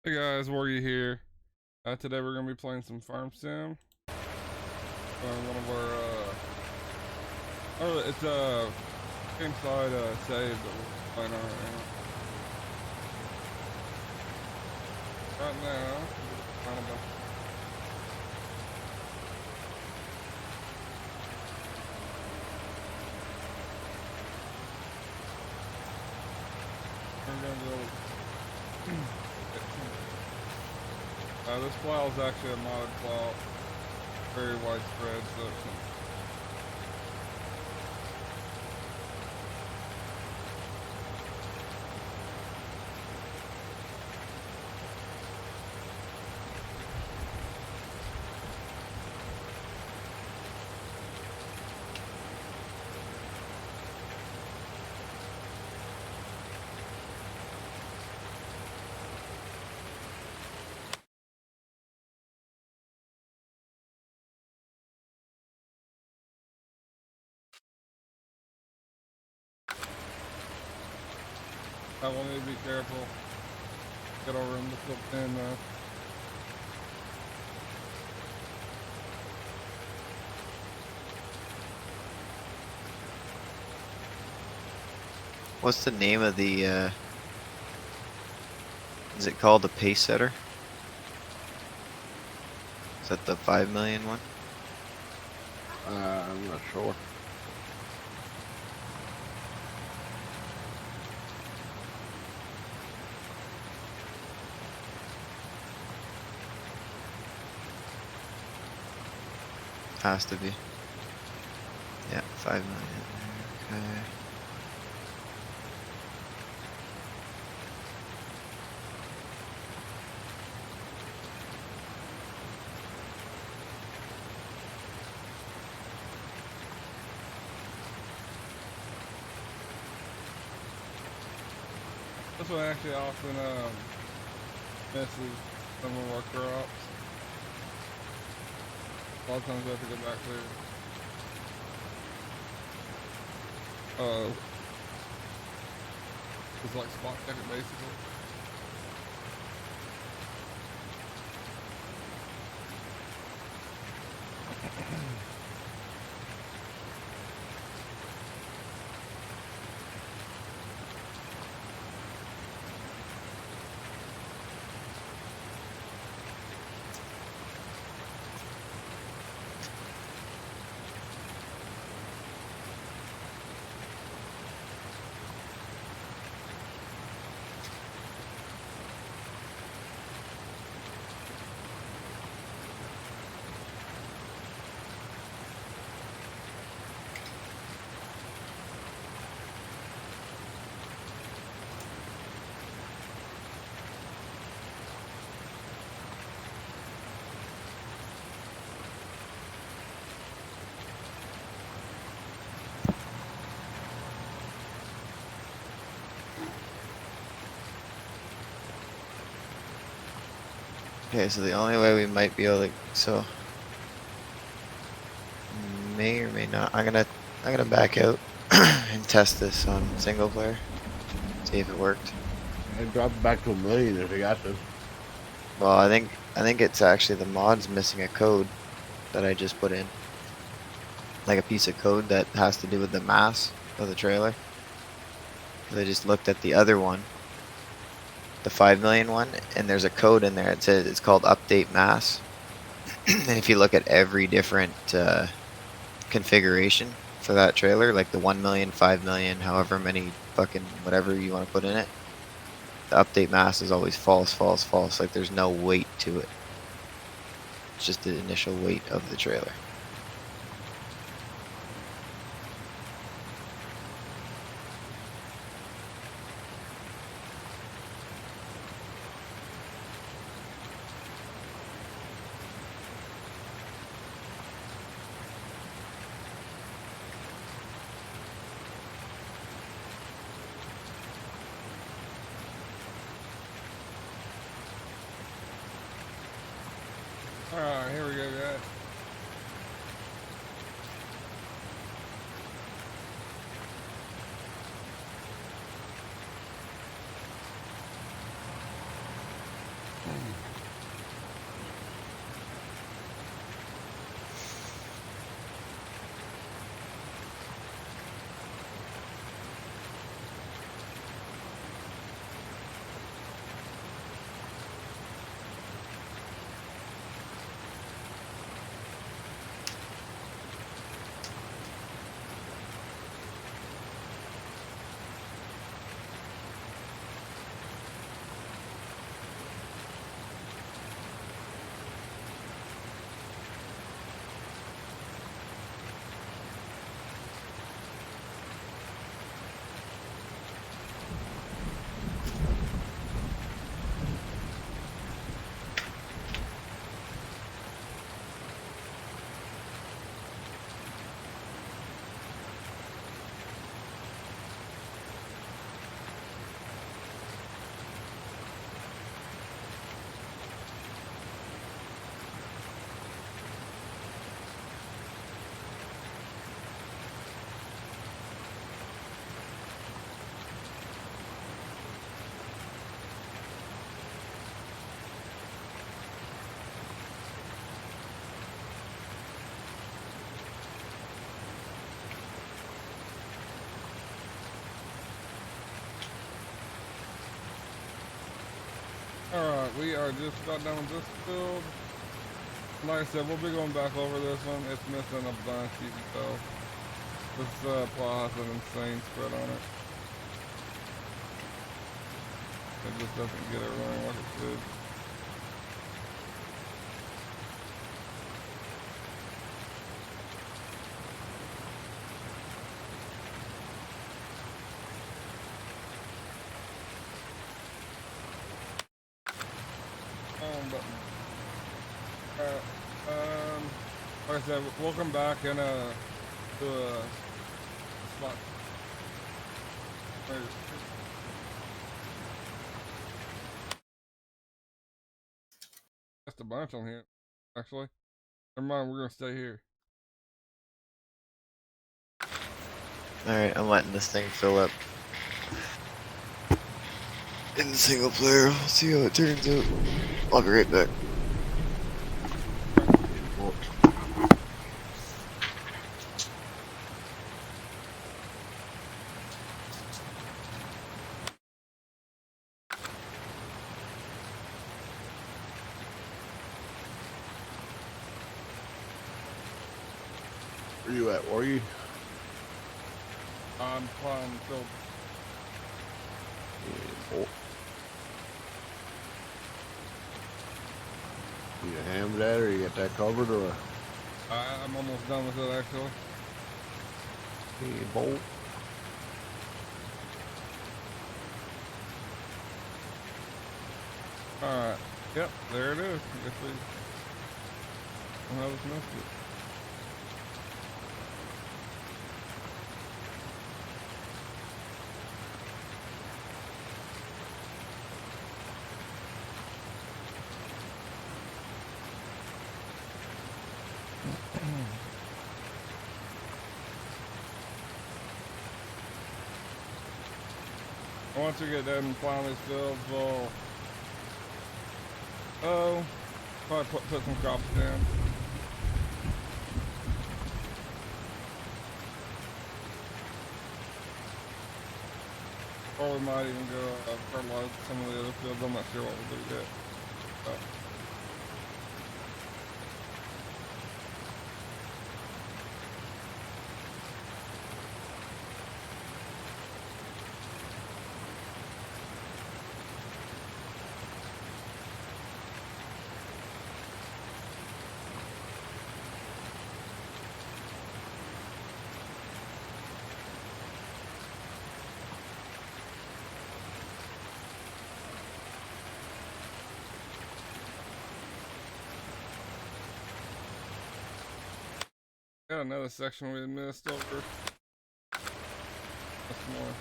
Hey guys, Worggy here. Today we're gonna be playing some Farm Sim. One of our it's game side save that we're playing on right now. Final bunch. We're gonna go. This plow is actually a modded plow, very widespread, so it's I will need to be careful. Get over in the flip pin though. What's the name of the, is it called the pace setter? Is that the 5 million one? I'm not sure. Has to be. Yeah, 5 million. Okay. This one actually often misses some of our crops. A lot of times we have to go back to it's like spot check it basically. Okay, so the only way we might be able to, so may or may not. I'm gonna back out and test this on single player. See if it worked. I dropped back to $1 million if you got this. Well, I think it's actually the mod's missing a code that I just put in. Like a piece of code that has to do with the mass of the trailer. 'Cause I just looked at the other one, the 5 million one, and there's a code in there. It says it's called update mass. And if you look at every different configuration for that trailer, like the 1 million, 5 million, however many fucking whatever you want to put in it, the update mass is always false, false, false. Like there's no weight to it. It's just the initial weight of the trailer. Alright, here we go guys. Alright, we are just about done with this field. Like I said, we'll be going back over this one. It's missing a bunch, you can tell. This plow has an insane spread on it. It just doesn't get it running like it should. Button. Like I said, we'll come back and to a spot. Just a bunch on here, actually. Never mind, we're gonna stay here. Alright, I'm letting this thing fill up. In the single player, we'll see how it turns out. I'll be right back. Where you at, Worggy? I'm plowing the field. You hammed that, or you got that covered, or? I'm almost done with it, actually. Hey, bolt. Alright. Yep, there it is. I guess we just missed it. Once we get done plowing these fields, we'll probably put some crops down. Or we might even go fertilize some of the other fields. I'm not sure what we'll do yet. Got another section we missed over. That's more.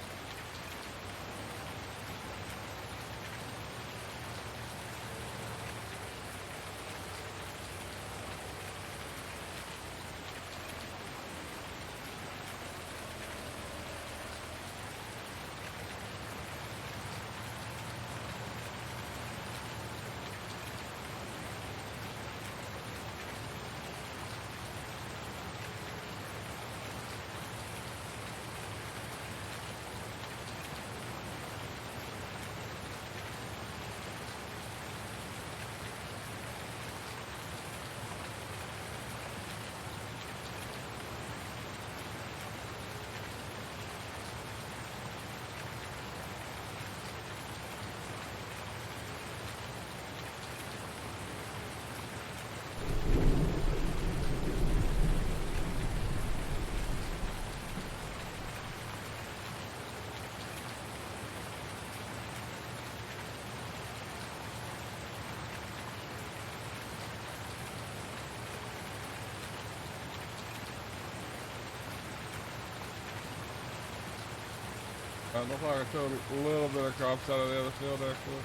Looks like I took a little bit of crops out of the other field, actually.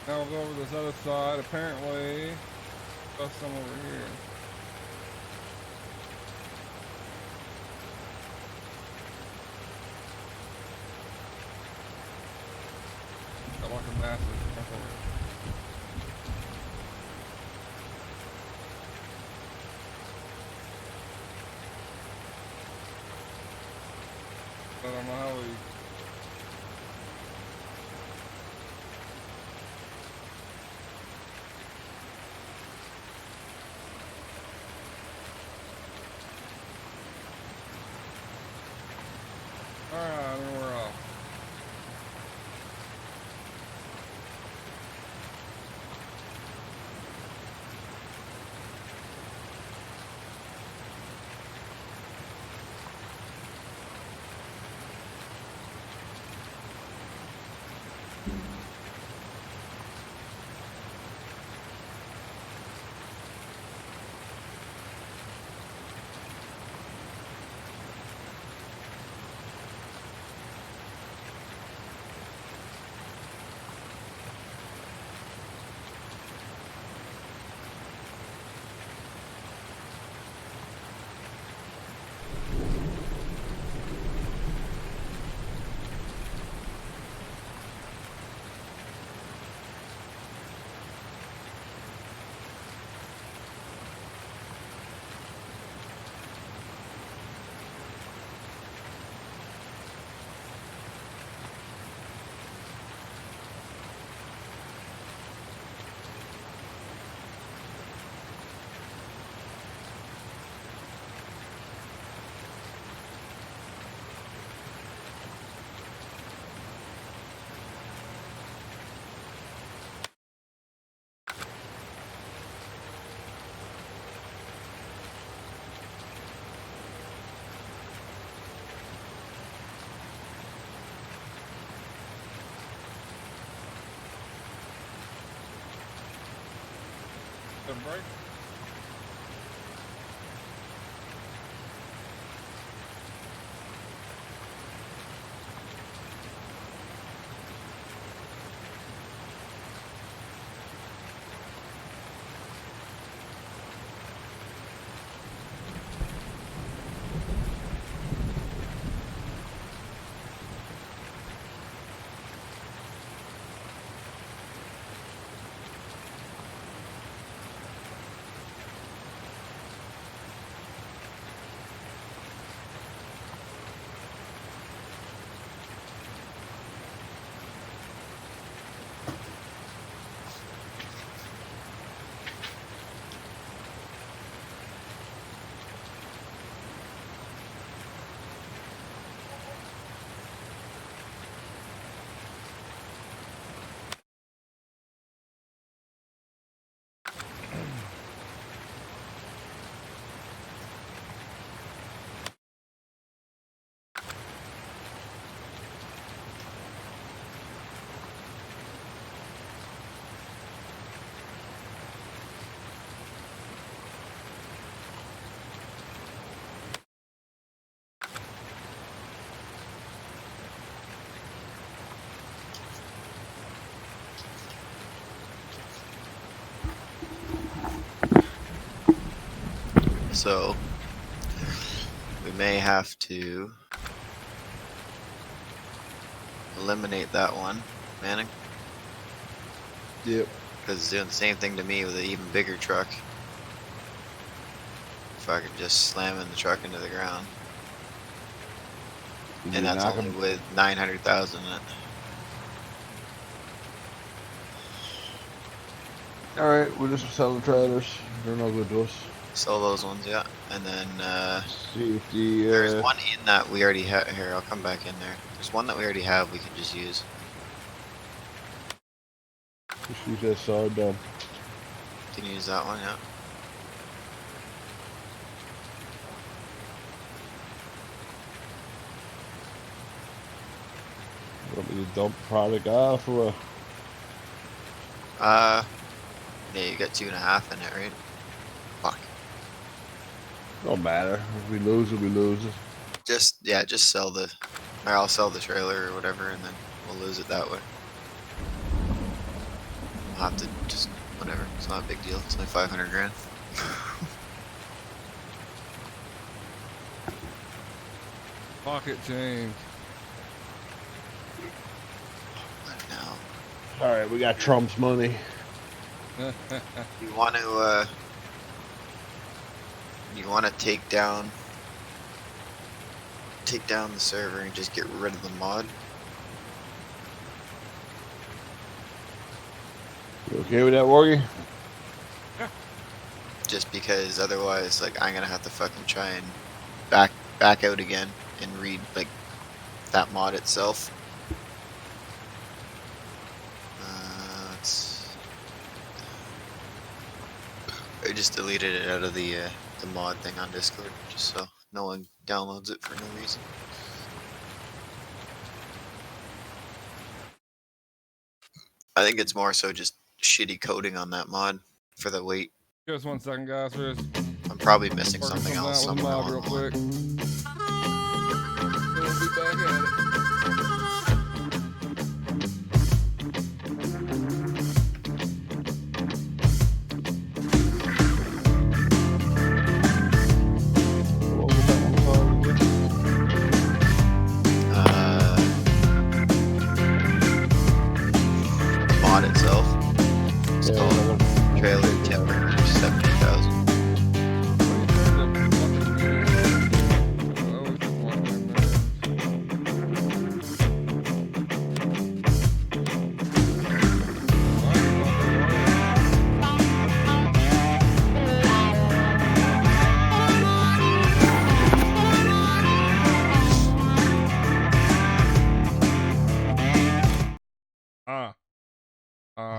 Now we'll go over this other side. Apparently, there's some over here. Got like a massive jump over it. I don't know how we. Alright, I mean, we're off. The break. So we may have to eliminate that one, Manning, Yep. because it's doing the same thing to me with an even bigger truck. If I could just slam in the truck into the ground, Did and you that's knock only 'em? with 900,000 in it. All right, we'll just sell the trailers. They're no good to us. Sell those ones, yeah. And then See if the there's one in that we already have. Here, I'll come back in there. There's one that we already have. We can just use. just use that side down. Can you use that one, yeah. Want me to dump product off or? Yeah, you got 2.5 in it, right? Fuck. Don't matter. If we lose it, we lose it. Just sell the, or I'll sell the trailer or whatever, and then we'll lose it that way. I'll have to just whatever. It's not a big deal. It's only 500 grand. Pocket change. What now? All right, we got Trump's money. You want to take down the server and just get rid of the mod? You okay with that, Worgy? Just because otherwise, like, I'm gonna have to fucking try and back out again and read like that mod itself. I just deleted it out of the mod thing on Discord, just so no one downloads it for no reason. I think it's more so just shitty coding on that mod for the weight. Give us 1 second, guys. We're just I'm probably missing working something else out with somewhere mod real along the line. quick. Then we'll be back at it. What was that one called again? Mod itself. It's Yeah, called that Trailer Timber 70,000.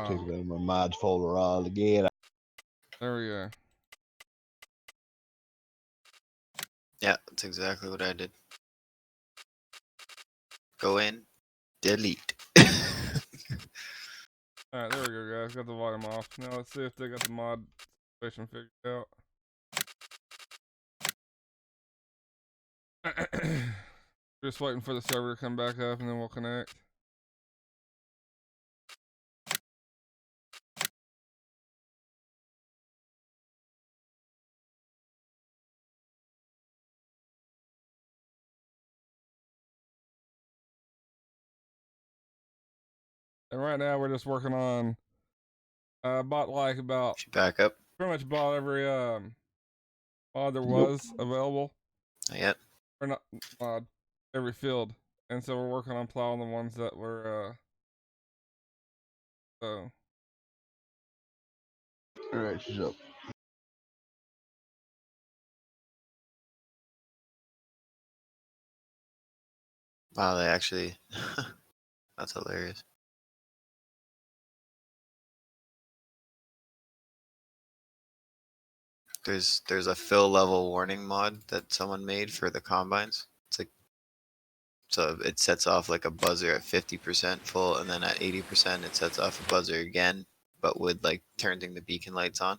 Take it out of my mods folder all again. There we go. Yeah, that's exactly what I did. Go in, delete. Alright, there we go, guys. Got the volume off. Now let's see if they got the mod situation figured out. Just waiting for the server to come back up and then we'll connect. And right now we're just working on bought like about Should back up. pretty much bought every mod there was available. Not yet. Or not mod, every field. And so we're working on plowing the ones that were so All right, she's up. Wow, they actually that's hilarious. There's a fill level warning mod that someone made for the combines. It's like, so it sets off like a buzzer at 50% full, and then at 80% it sets off a buzzer again, but with like turning the beacon lights on.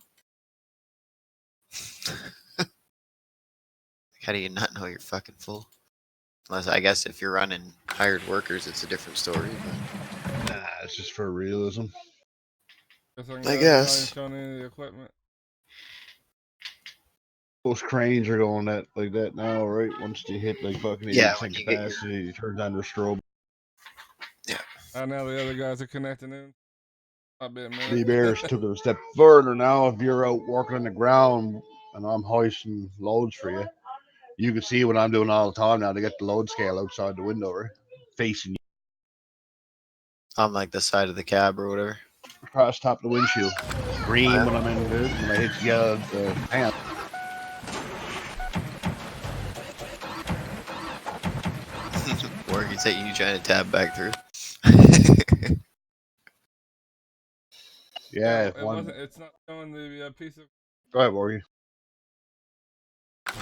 How do you not know you're fucking full? Unless, I guess, if you're running hired workers, it's a different story. But Nah, it's just for realism. I guess. showing any of the equipment. Most cranes are going that like that now, right? Once you hit like fucking 80% Yeah, when you get your- capacity, you turn on their strobe. Now the other guys are connecting in. I'll be a minute. The bears took it a step further now. If you're out working on the ground and I'm hoisting loads for you, you can see what I'm doing all the time now to get the load scale outside the window, right? Facing you on like the side of the cab or whatever. across top of the windshield. Green when I'm in good, when I hit yellow, hang on. Worggy's at you trying to tab back through. Yeah, it wasn't. It's not showing the piece of. Go ahead, Worgy. I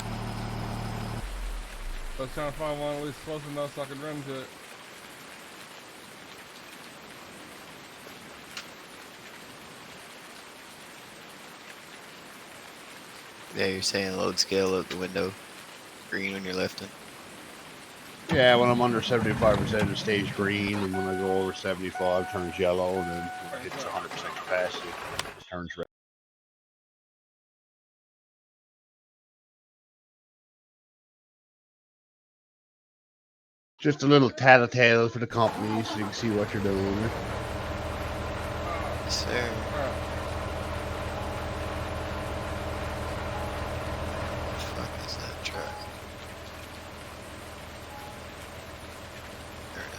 was trying to find one at least close enough so I could run to it. Yeah, you're saying load scale out the window. Green when you're lifting. Yeah, Yeah, when I'm under 75%, it stays green, and when I go over 75, it turns yellow, and then when it hits 100% capacity, it turns red. Just a little tattletale for the company, so you can see what you're doing. Yes, sir. Fuck is that truck? There it is.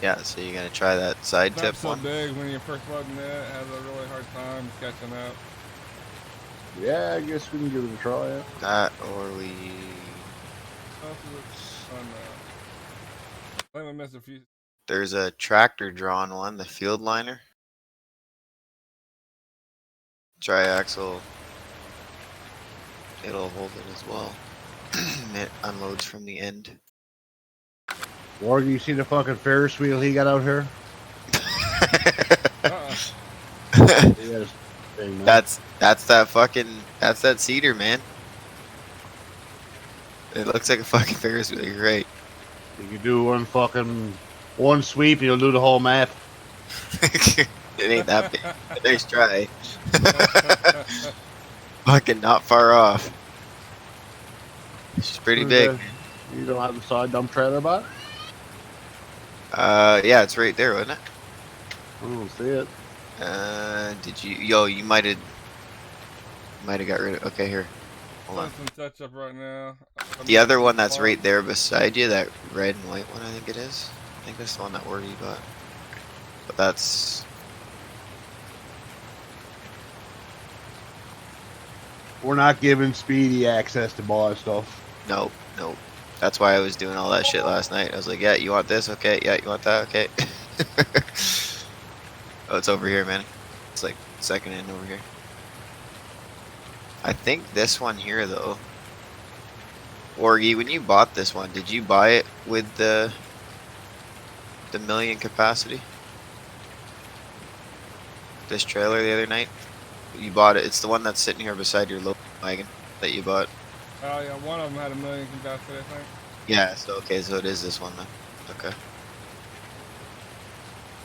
Yeah, so you're gonna try that side tip Truck's so one? big when you're first loading it has a really hard time catching up. Yeah, I guess we can give it a try. Yeah. That or we. Most of it's on I think we missed a few. There's a tractor drawn one, the field liner. Triaxle. It'll hold it as well. It unloads from the end. Worggy, you see the fucking Ferris wheel he got out here? He has thing, man. That's that cedar, man. It looks like a fucking Ferris wheel. You're right. You can do one sweep, you'll do the whole map. It ain't that big. Nice try. Fucking not far off. She's pretty big. You don't have the side dump trailer bot? Yeah, it's right there, wasn't it? I don't see it. Did you? Yo, you might have got rid of. Okay, here. Hold on. Some touch up right now. The other one that's right there beside you, that red and white one, I think it is. I think that's the one that Worggy got. But that's. We're not giving Speedy access to buy stuff. Nope, nope. That's why I was doing all that shit last night. I was like, yeah, you want this? Okay, yeah, you want that? Okay. Oh, it's over here, man. It's like second in over here. I think this one here, though. Worggy, when you bought this one, did you buy it with the million capacity? This trailer the other night? You bought it. It's the one that's sitting here beside your low wagon that you bought. Oh yeah, one of them had 1 million capacity, I think. Yeah, so okay, so it is this one then. Okay.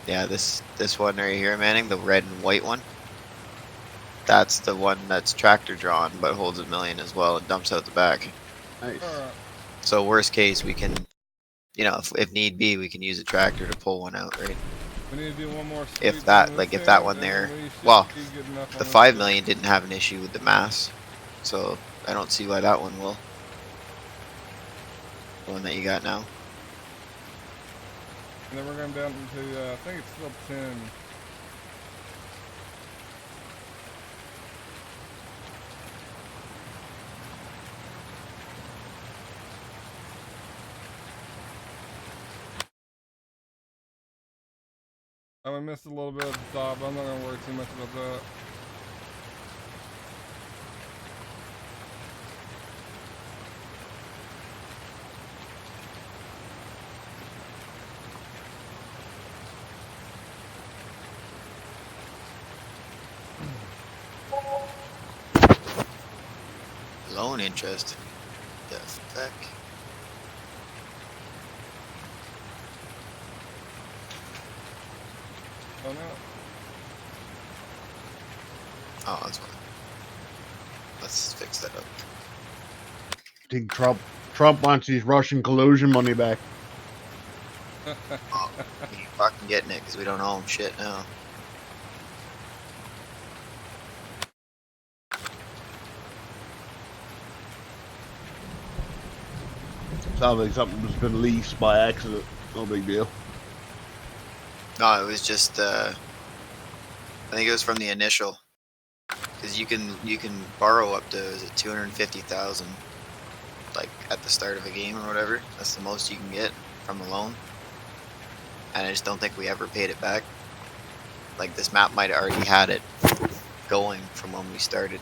Yeah, this one right here, Manning, the red and white one. That's the one that's tractor drawn, but holds 1 million as well and dumps out the back. Nice. So worst case, we can, you know, if need be, we can use a tractor to pull one out, right? We need to do one more. If that, like, if that one there, well, the 5 million didn't have an issue with the mass, so I don't see why that one will. The one that you got now. And then we're going down to, I think it's still 10. I missed a little bit at the top, but I'm not going to worry too much about that. Loan interest. The fuck? Oh no. Oh, that's fine. Let's fix that up. I think Trump wants his Russian collusion money back. Oh, we ain't fucking getting it because we don't own shit now. Sounds like something that's been leased by accident. No big deal. No, it was just I think it was from the initial, because you can borrow up to, is it 250,000, like at the start of a game or whatever. That's the most you can get from a loan, and I just don't think we ever paid it back. Like, this map might have already had it going from when we started.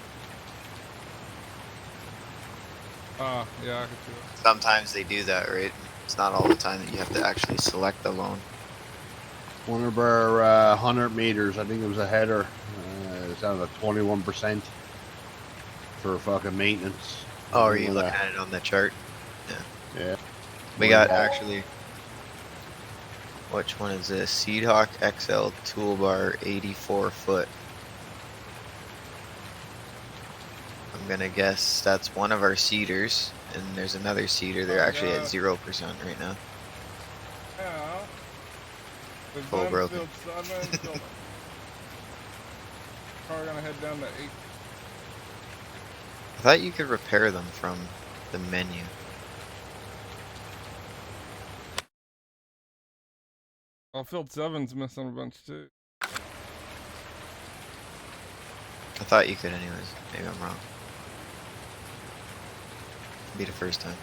Yeah, I can see it. Sometimes they do that, right? It's not all the time that you have to actually select the loan. One of our 100 meters, I think it was a header. It's down to 21% for fucking maintenance. Oh, are you looking at it on the chart? Yeah. We got actually. Which one is this? Seedhawk XL toolbar 84 foot. I'm gonna guess that's one of our seeders, and there's another seeder. They're actually at 0% right now. Yeah. Full broken. Field 7, field. Car gonna head down to 8. I thought you could repair them from the menu. Oh, field 7's missing a bunch too. I thought you could anyways. Maybe I'm wrong. Be the first time.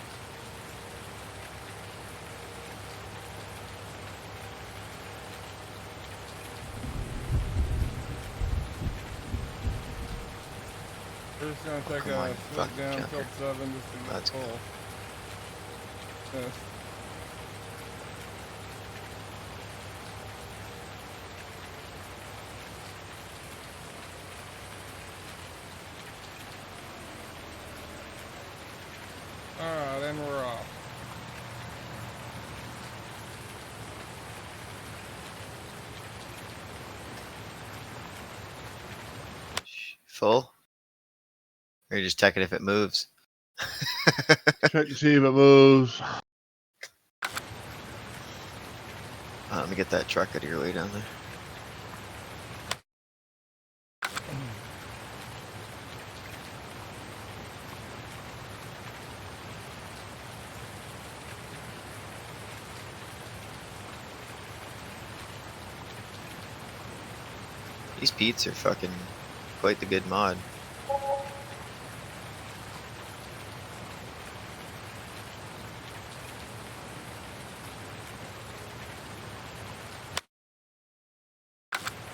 We're just gonna take come a on, swing fucking down jumper. field 7 just to get Let's go. full. Yes. Alright, and we're off. Full? Or you just check it if it moves? Check to see if it moves. Let me get that truck out of your way down there. These Pete's are fucking quite the good mod.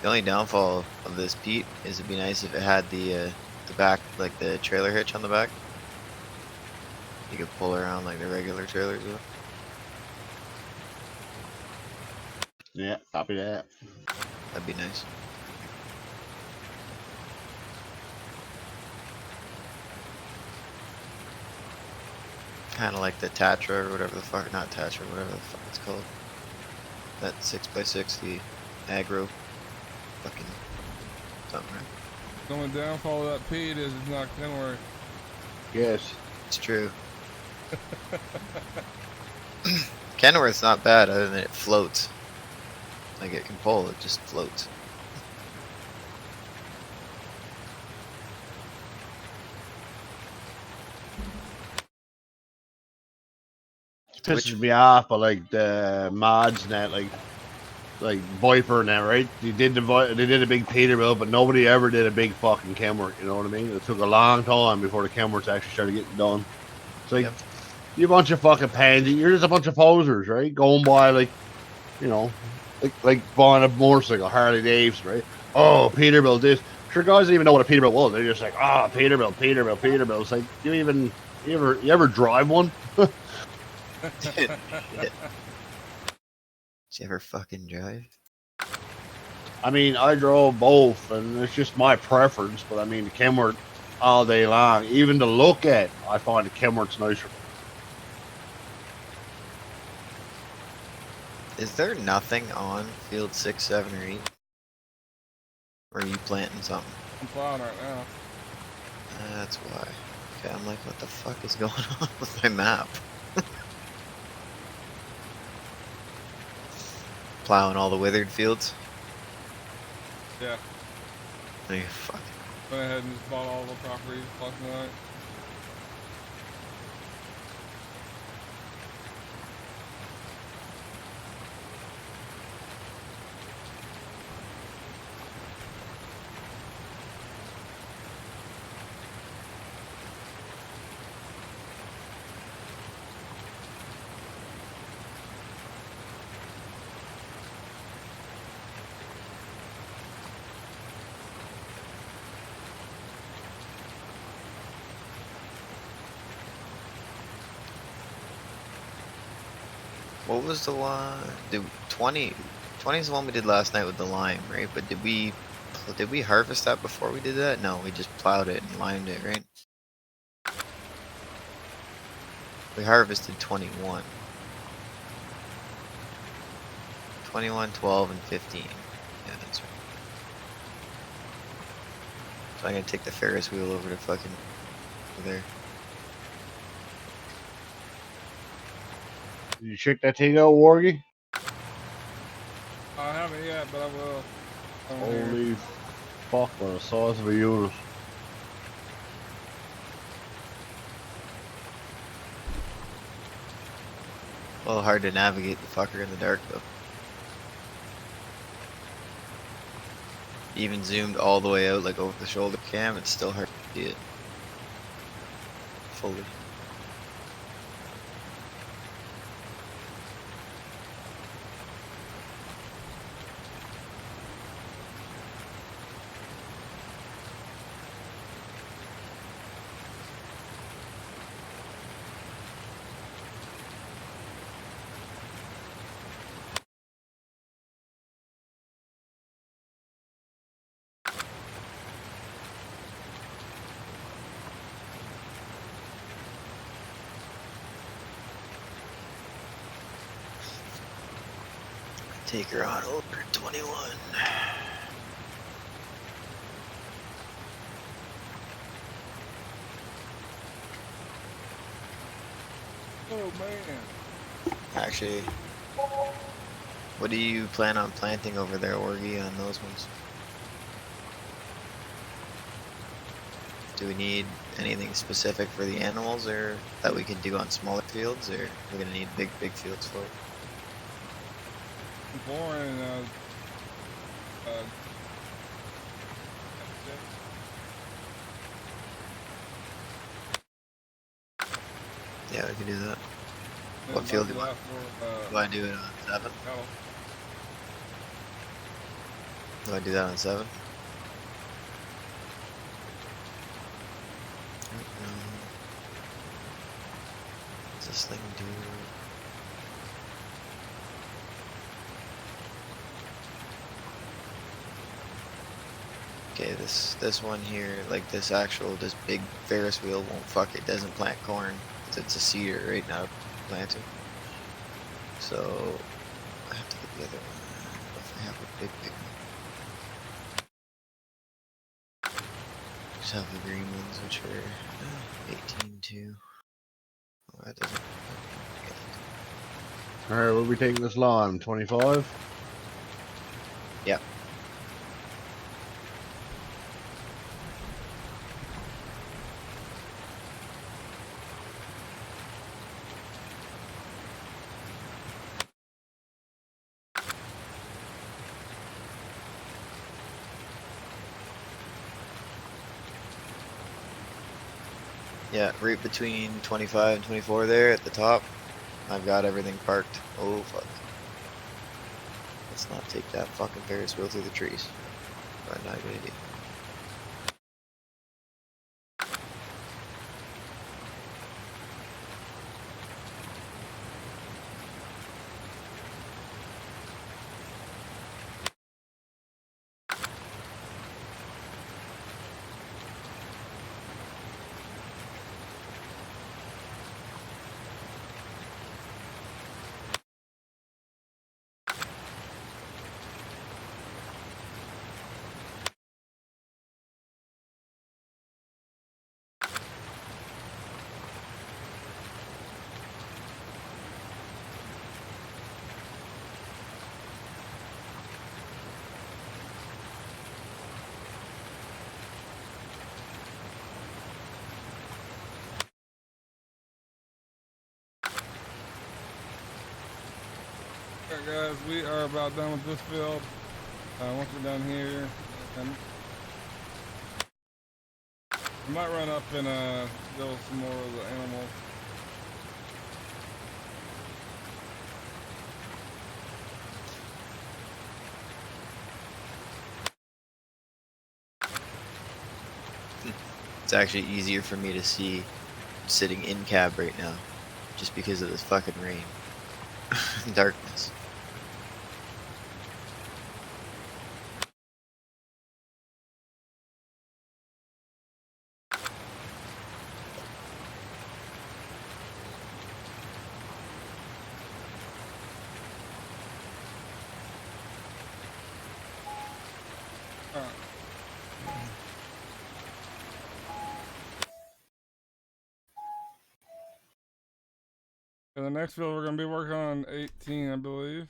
The only downfall of this Pete is it'd be nice if it had the back, like the trailer hitch on the back. You could pull around like the regular trailers do. Yeah, copy that. That'd be nice. Kind of like the Tatra or whatever the fuck, not Tatra, whatever the fuck it's called. That 6x6, the aggro fucking something, right? The only downfall of that Pete is it's not Kenworth. Yes. It's true. Kenworth's not bad other than it floats. Like it can pull, it just floats. Pisses me off, but like the mods and that, like Viper and that, right? They did a big Peterbilt, but nobody ever did a big fucking Kenworth. You know what I mean? It took a long time before the Kenworths actually started getting done. It's like you a bunch of fucking pansy. You're just a bunch of posers, right? Going by like, you know, like buying a motorcycle, Harley Davidson, right? Oh, Peterbilt this. Sure, guys didn't even know what a Peterbilt was. They're just like, ah, oh, Peterbilt. It's like, you ever drive one? Shit. Did you ever fucking drive? I mean, I drove both, and it's just my preference. But I mean, the Kenworth all day long. Even to look at, I find the Kenworth's nicer. Is there nothing on field 6, 7, or 8? Or are you planting something? I'm plowing right now. That's why. Okay, I'm like, what the fuck is going on with my map? Plowing all the withered fields? Yeah. Oh, fuck. Went ahead and just bought all the properties last night. What was the one? 20 is the one we did last night with the lime, right? But did we harvest that before we did that? No, we just plowed it and limed it, right? We harvested 21. 21, 12, and 15. Yeah, that's right. So I'm gonna take the Ferris wheel over to fucking over there. Did you check that thing out, Worgy? I haven't yet, but I will. On here. Holy fuck, what a size of a unit. A little hard to navigate the fucker in the dark though. Even zoomed all the way out like over the shoulder cam, it's still hard to see it fully. Take her on over 21. Oh man. Actually, what do you plan on planting over there, Worgy, on those ones? Do we need anything specific for the animals, or that we can do on smaller fields, or we're gonna need big fields for it? Born in Yeah, we can do that. What field do you want? Do I do it on 7? Do I do that on 7? What's this thing do? Okay, this one here, like this big Ferris wheel won't fuck it, doesn't plant corn. It's a cedar, right? Not a planter. So I have to get the other one. If I have a big one. Just have the green ones, which are 18-2. Oh, that doesn't. Alright, we'll be taking this lime. 25? Yep. Yeah, right between 25 and 24 there at the top. I've got everything parked. Oh fuck. Let's not take that fucking Ferris wheel through the trees. Probably not a good idea. Alright guys, we are about done with this field. Once we're done here, I might run up and deal with some more of the animals. It's actually easier for me to see sitting in cab right now, just because of this fucking rain. Darkness. Alright. For the next field, we're going to be working on 18, I believe.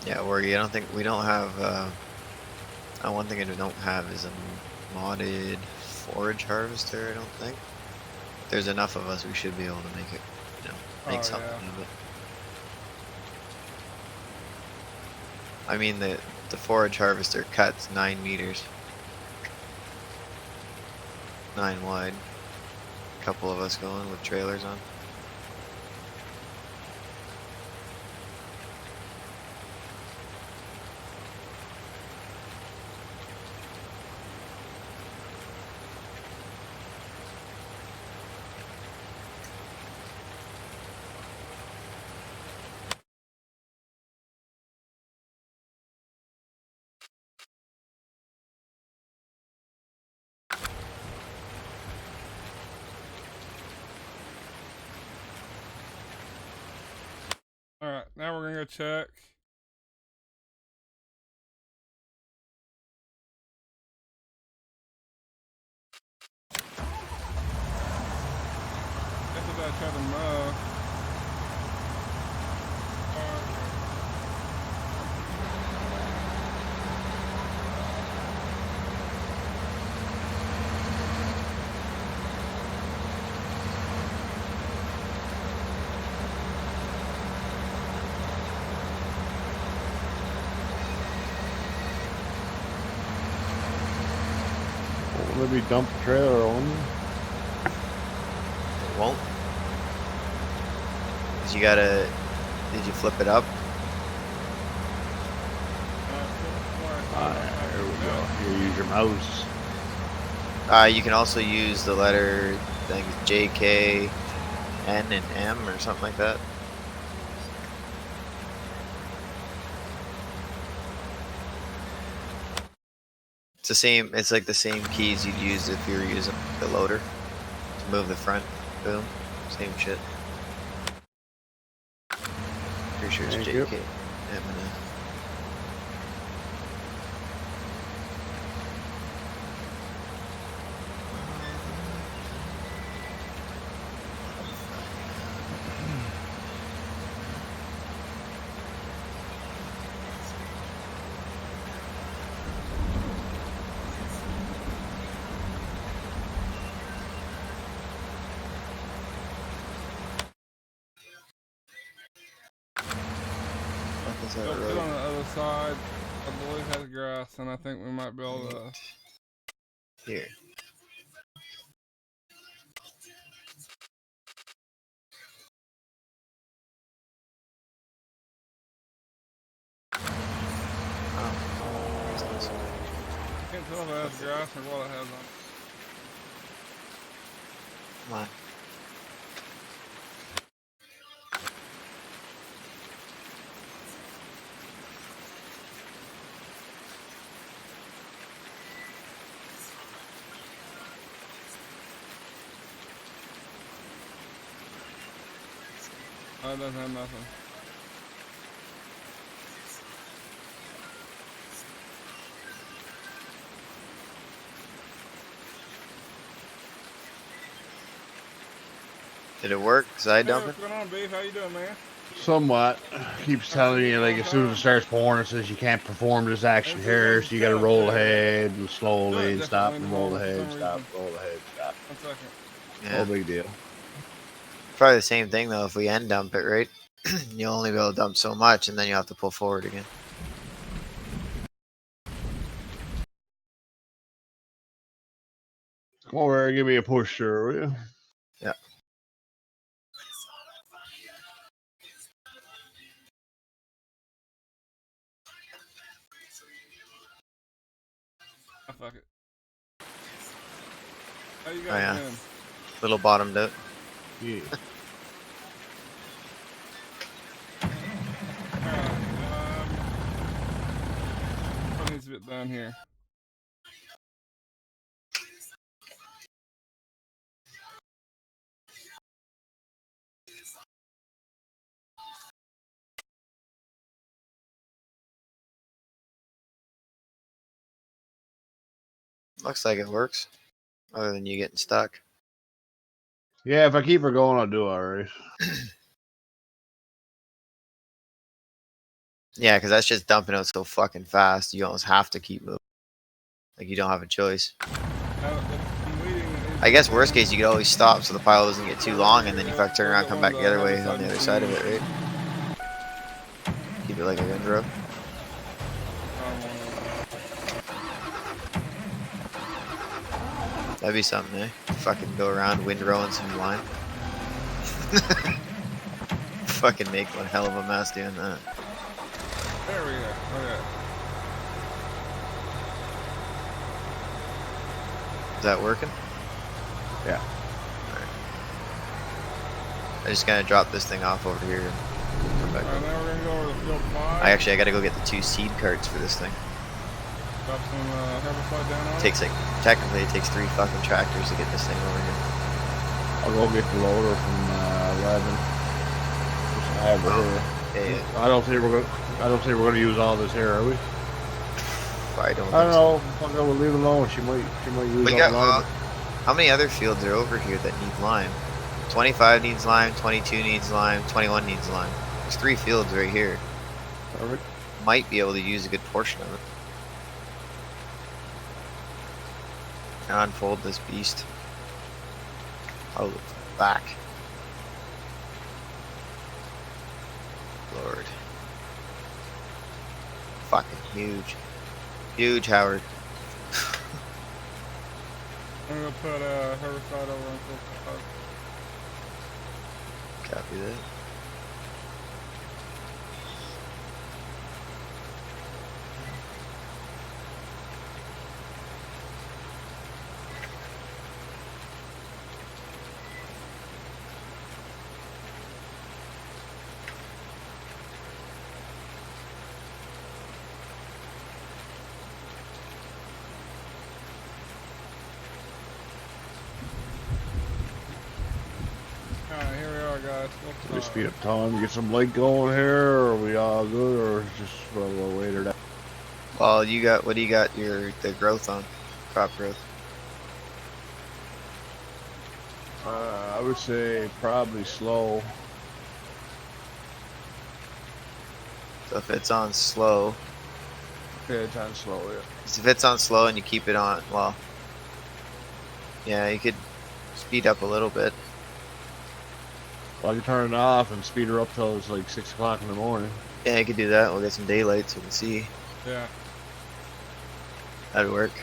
Yeah, Worggy, I don't think we don't have. One thing I don't have is a modded forage harvester. I don't think. If there's enough of us, we should be able to make it. You know, make something of it. I mean, the forage harvester cuts 9 meters, 9 wide. A couple of us going with trailers on. Alright, now we're going to go check. After that, I try to mow. Let me dump the trailer on you. It won't. 'Cause you gotta. Did you flip it up? There we go. You use your mouse. You can also use the letter, I think it's J, K, N, and M or something like that. It's the same. It's like the same keys you'd use if you were using the loader to move the front boom. Same shit. Pretty sure it's Thank J, you. K, M, and N. Is that Don't a get road? on the other side. I believe has grass, and I think we might be able to. Here. Oh, where's this? I can't tell if it has grass or what it has on it. Come on. Oh, it doesn't have nothing. Did it work? Cause I Hey, dump it. what's going on, Beef? How you doing, man? Somewhat. Keeps telling you, like, as soon as it starts pouring, it says you can't perform this action It's here, just so you gotta setup roll there, ahead and Do slowly it and stop differently and in roll home for ahead, some stop, reason. roll ahead, stop. 1 second. Yeah. No big deal. Probably the same thing though. If we end dump it, right? You'll only be able to dump so much, and then you have to pull forward again. Come over here and give me a push, sir, will you? Yeah. fuck it. How you Oh, guys yeah. doing? Little bottomed out. Yeah. What needs to get done here? Looks like it works. Other than you getting stuck. Yeah, if I keep her going, I'll do alright. Yeah, because that's just dumping out so fucking fast. You almost have to keep moving. Like you don't have a choice. I guess worst case you could always stop so the pile doesn't get too long, and then you fuck turn around, come back the other way on the other side of it, right? Keep it like a windrow. That'd be something, eh? Fucking go around windrowing some line. Fucking make one hell of a mess doing that. There we go. Okay. Is that working? Yeah. Alright. I just gotta drop this thing off over here and come back Alright, up. now we're gonna go over to field 5. I gotta go get the 2 seed carts for this thing. Drop some herbicide down on it. Technically it takes 3 fucking tractors to get this thing over here. I'll go get the loader from 11. Just have her here. Yeah, I don't think we're gonna use all this here, are we? I don't I don't think so. know. Fuck it, we'll leave it alone. She might use We up got, a lot of it. how many other fields are over here that need lime? 25 needs lime, 22 needs lime, 21 needs lime. There's 3 fields right here. Perfect. Might be able to use a good portion of it. Now unfold this beast. Oh, it's back. Lord. Fucking huge. Huge, Howard. I'm gonna put herbicide over on field 5. Copy that. Alright, here we are, guys. Field We 5. speed up time, get some light going here, or are we all good, or just we'll wait it out? Well, what do you got the growth on? Crop growth. I would say probably slow. So if it's on slow, Yeah, it's on slow, yeah. if it's on slow and you keep it on, well, yeah, you could speed up a little bit. Well, I can turn it off and speed her up till it's like 6 o'clock in the morning. Yeah, you could do that. We'll get some daylight so we can see. Yeah, That'd work.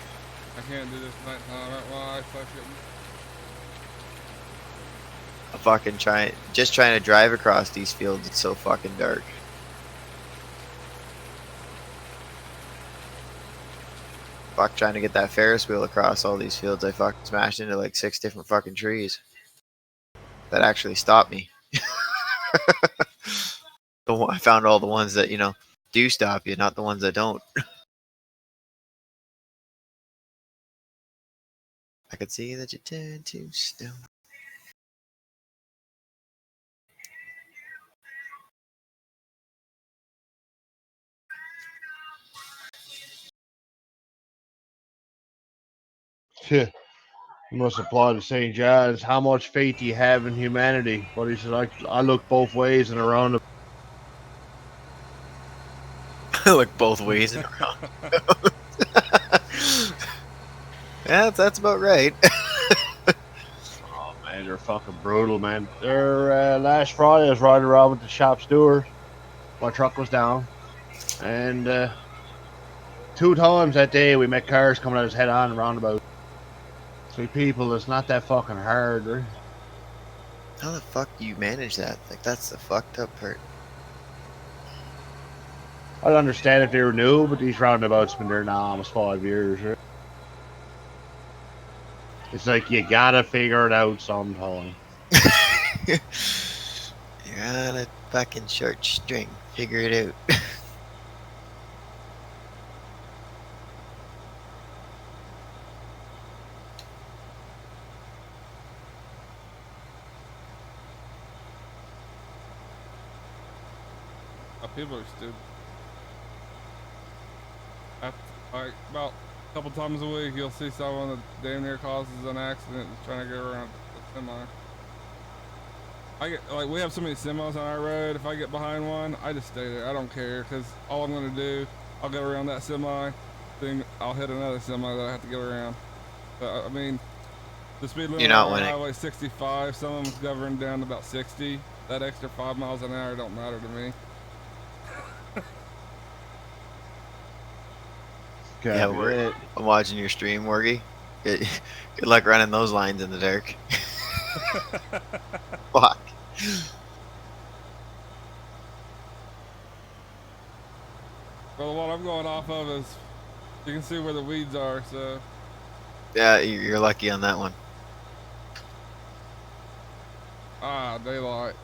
I can't do this nighttime. Right, well, I fuck it. I'm fucking trying to drive across these fields. It's so fucking dark. Fuck, trying to get that Ferris wheel across all these fields. I fucking smashed into like 6 different fucking trees. That actually stopped me. I found all the ones that, do stop you, not the ones that don't. I could see that you tend to stone. Yeah. You must apply to St. John's. How much faith do you have in humanity? But he said, I look both ways and around. Look both ways and around. Yeah, that's about right. Oh man, they're fucking brutal, man. They're last Friday I was riding around with the shop steward. My truck was down, and 2 times that day we met cars coming at us head on roundabout. So people, it's not that fucking hard, right? How the fuck do you manage that? Like, that's the fucked up part. I'd understand if they were new, but these roundabouts been there now almost 5 years, right? It's like you gotta figure it out sometime. You're on a fucking short string. Figure it out. People are stupid. After, like about a couple times a week, you'll see someone that damn near causes an accident trying to get around a semi. I get like we have so many semis on our road. If I get behind one, I just stay there. I don't care because all I'm gonna do, I'll go around that semi, then I'll hit another semi that I have to get around. I mean, the speed limit You're on not our winning. highway 65. Some of them's governed down to about 60. That extra 5 miles an hour don't matter to me. Yeah, Copy that. I'm watching your stream, Worgy. Good, good luck running those lines in the dark. Fuck. Well, what I'm going off of is you can see where the weeds are. So Yeah, you're lucky on that one. daylight.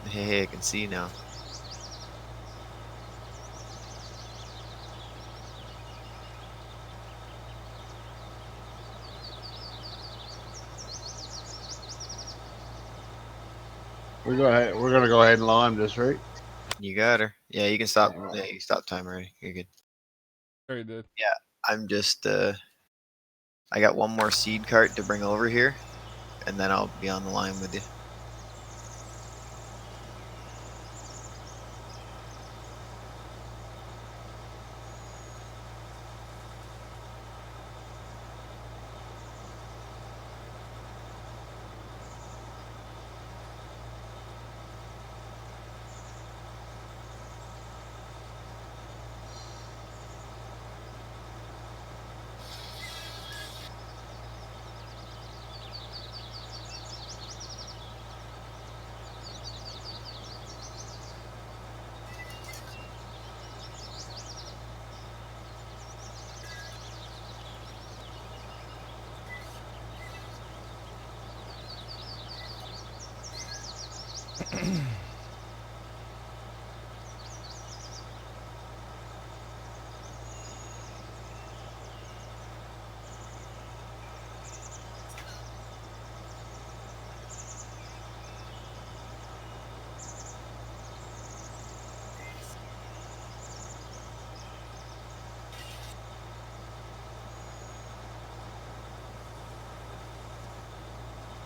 Hey, I can see now. We're gonna go ahead and lime this, right? You got her. Yeah, you can stop. Alright. Yeah, you can stop time already. You're good. There you did. Yeah, I'm just. I got one more seed cart to bring over here, and then I'll be on the line with you.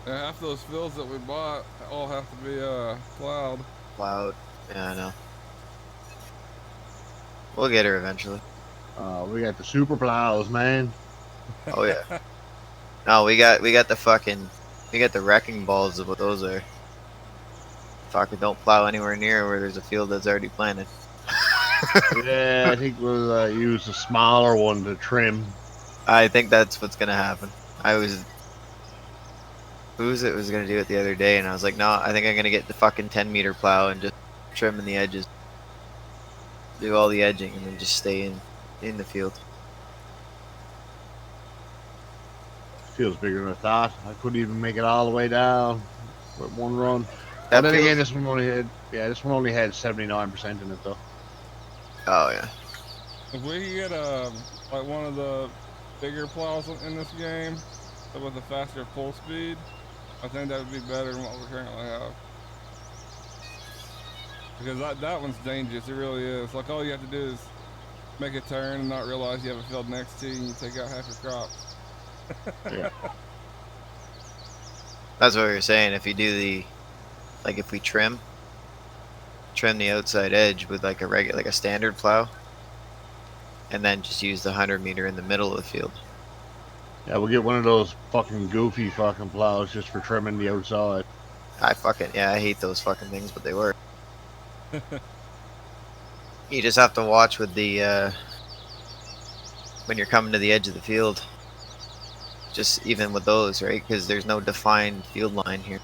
Yeah, half those fields that we bought all have to be plowed. Cloud. Yeah, I know. We'll get her eventually. We got the super plows, man. Oh yeah. No, we got the wrecking balls of what those are. Fucking don't plow anywhere near where there's a field that's already planted. Yeah, I think we'll use a smaller one to trim. I think that's what's gonna happen. Who was gonna do it the other day, and I was like, no, I think I'm gonna get the fucking 10-meter plow and just trim in the edges, do all the edging, and then just stay in the field. Feels bigger than I thought. I couldn't even make it all the way down with one run. That And then feels, again, this one only had 79% in it though. oh yeah. If we could get like one of the bigger plows in this game with a faster pull speed, I think that would be better than what we currently have. Because that one's dangerous. It really is. Like all you have to do is make a turn and not realize you have a field next to you, and you take out half your crops. Yeah. That's what we were saying. If you do if we trim the outside edge with like a standard plow, and then just use the 100-meter in the middle of the field. Yeah, we'll get one of those fucking goofy fucking plows just for trimming the outside. I hate those fucking things, but they work. You just have to watch with the when you're coming to the edge of the field. Just even with those, right? Because there's no defined field line here.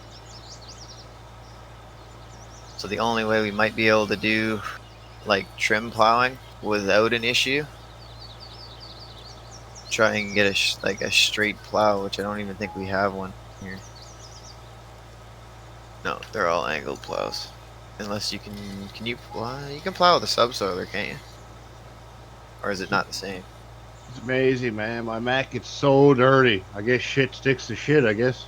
So the only way we might be able to do like trim plowing without an issue, try and get like a straight plow, which I don't even think we have one here. No, they're all angled plows. Unless you can you can plow with a subsoiler, can't you? Or is it not the same? It's amazing, man. My Mac gets so dirty. I guess shit sticks to shit, I guess.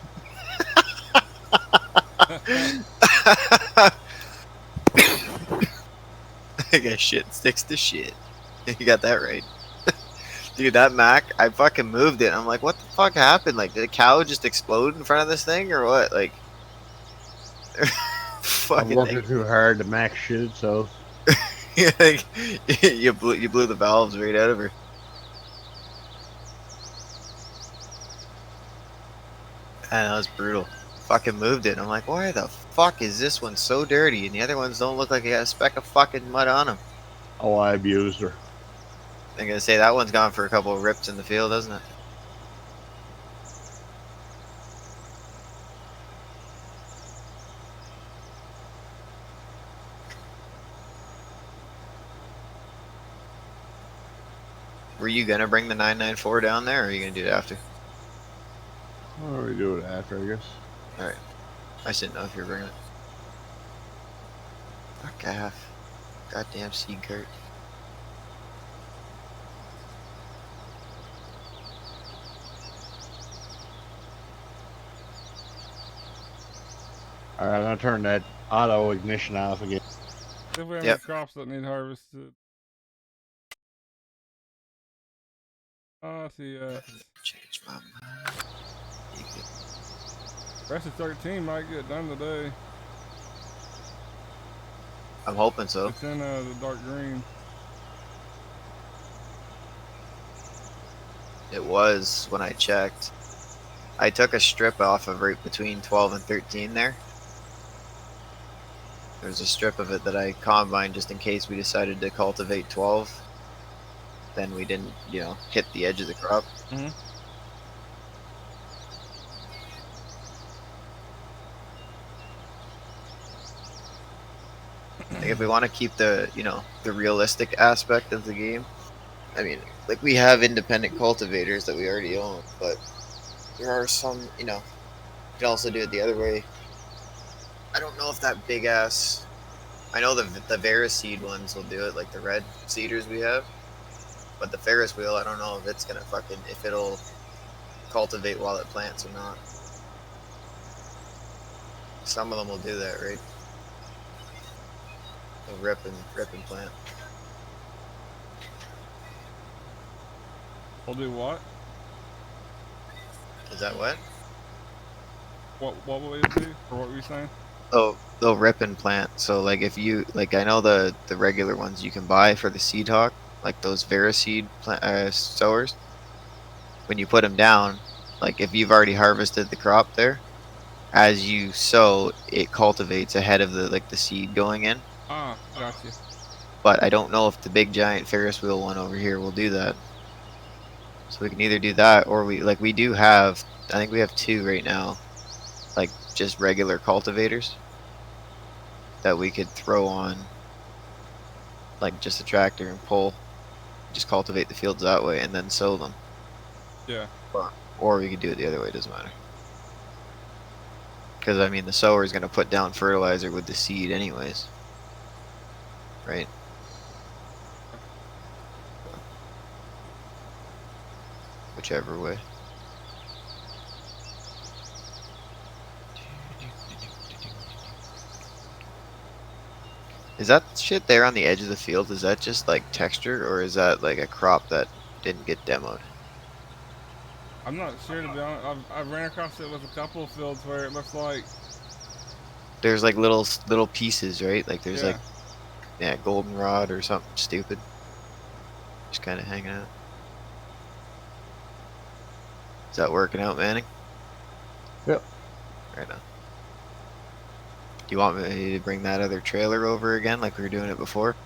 I guess shit sticks to shit. You got that right. Dude, that Mac, I fucking moved it. I'm like, what the fuck happened? Like, did a cow just explode in front of this thing or what? Like, I'm fucking working thing. too hard to Mac shit itself. Like, you blew the valves right out of her. And that was brutal. Fucking moved it. I'm like, why the fuck is this one so dirty and the other ones don't look like they got a speck of fucking mud on them? Oh, I abused her. I'm gonna say that one's gone for a couple of rips in the field, doesn't it? Were you gonna bring the 994 down there, or are you gonna do it after? What do we do it after, I guess? Alright. I just didn't know if you were bringing it. Fuck off. Goddamn seed cart. Alright, I'm gonna turn that auto ignition off again. If we have Yep. any crops that need harvested. DCH. Change my mind. Rest of 13 might get done today. I'm hoping so. It's in the dark green. It was when I checked. I took a strip off of right between 12 and 13 there. There's a strip of it that I combined just in case we decided to cultivate 12. Then we didn't, you know, hit the edge of the crop. Mm-hmm. Like if we want to keep the, you know, the realistic aspect of the game, I mean, like we have independent cultivators that we already own, but there are some, you know, you can also do it the other way. I don't know if that big ass, I know the Veriseed ones will do it, like the red seeders we have, but the Ferris wheel, I don't know if it's gonna fucking, if it'll cultivate while it plants or not. Some of them will do that, right? They'll rip and plant. We'll do what? Is that what? What will we do? Or what were you saying? Oh, they'll rip and plant. So like if you like, I know the regular ones you can buy for the seed hawk, like those Veriseed sowers. When you put them down, like if you've already harvested the crop there, as you sow, it cultivates ahead of the seed going in. Ah, gotcha. But I don't know if the big giant Ferris wheel one over here will do that. So we can either do that, or we do have, I think we have two right now, like just regular cultivators that we could throw on like just a tractor and pull, just cultivate the fields that way and then sow them. Yeah. Or we could do it the other way, doesn't matter. Because I mean the sower is going to put down fertilizer with the seed anyways. Right? Whichever way. Is that shit there on the edge of the field, is that just like texture, or is that like a crop that didn't get demoed? I'm not sure, to be honest. I've ran across it with a couple of fields where it looks like There's like little pieces, right? Like there's like, yeah, goldenrod or something stupid. Just kind of hanging out. Is that working out, Manning? Yep. Right on. Do you want me to bring that other trailer over again like we were doing it before?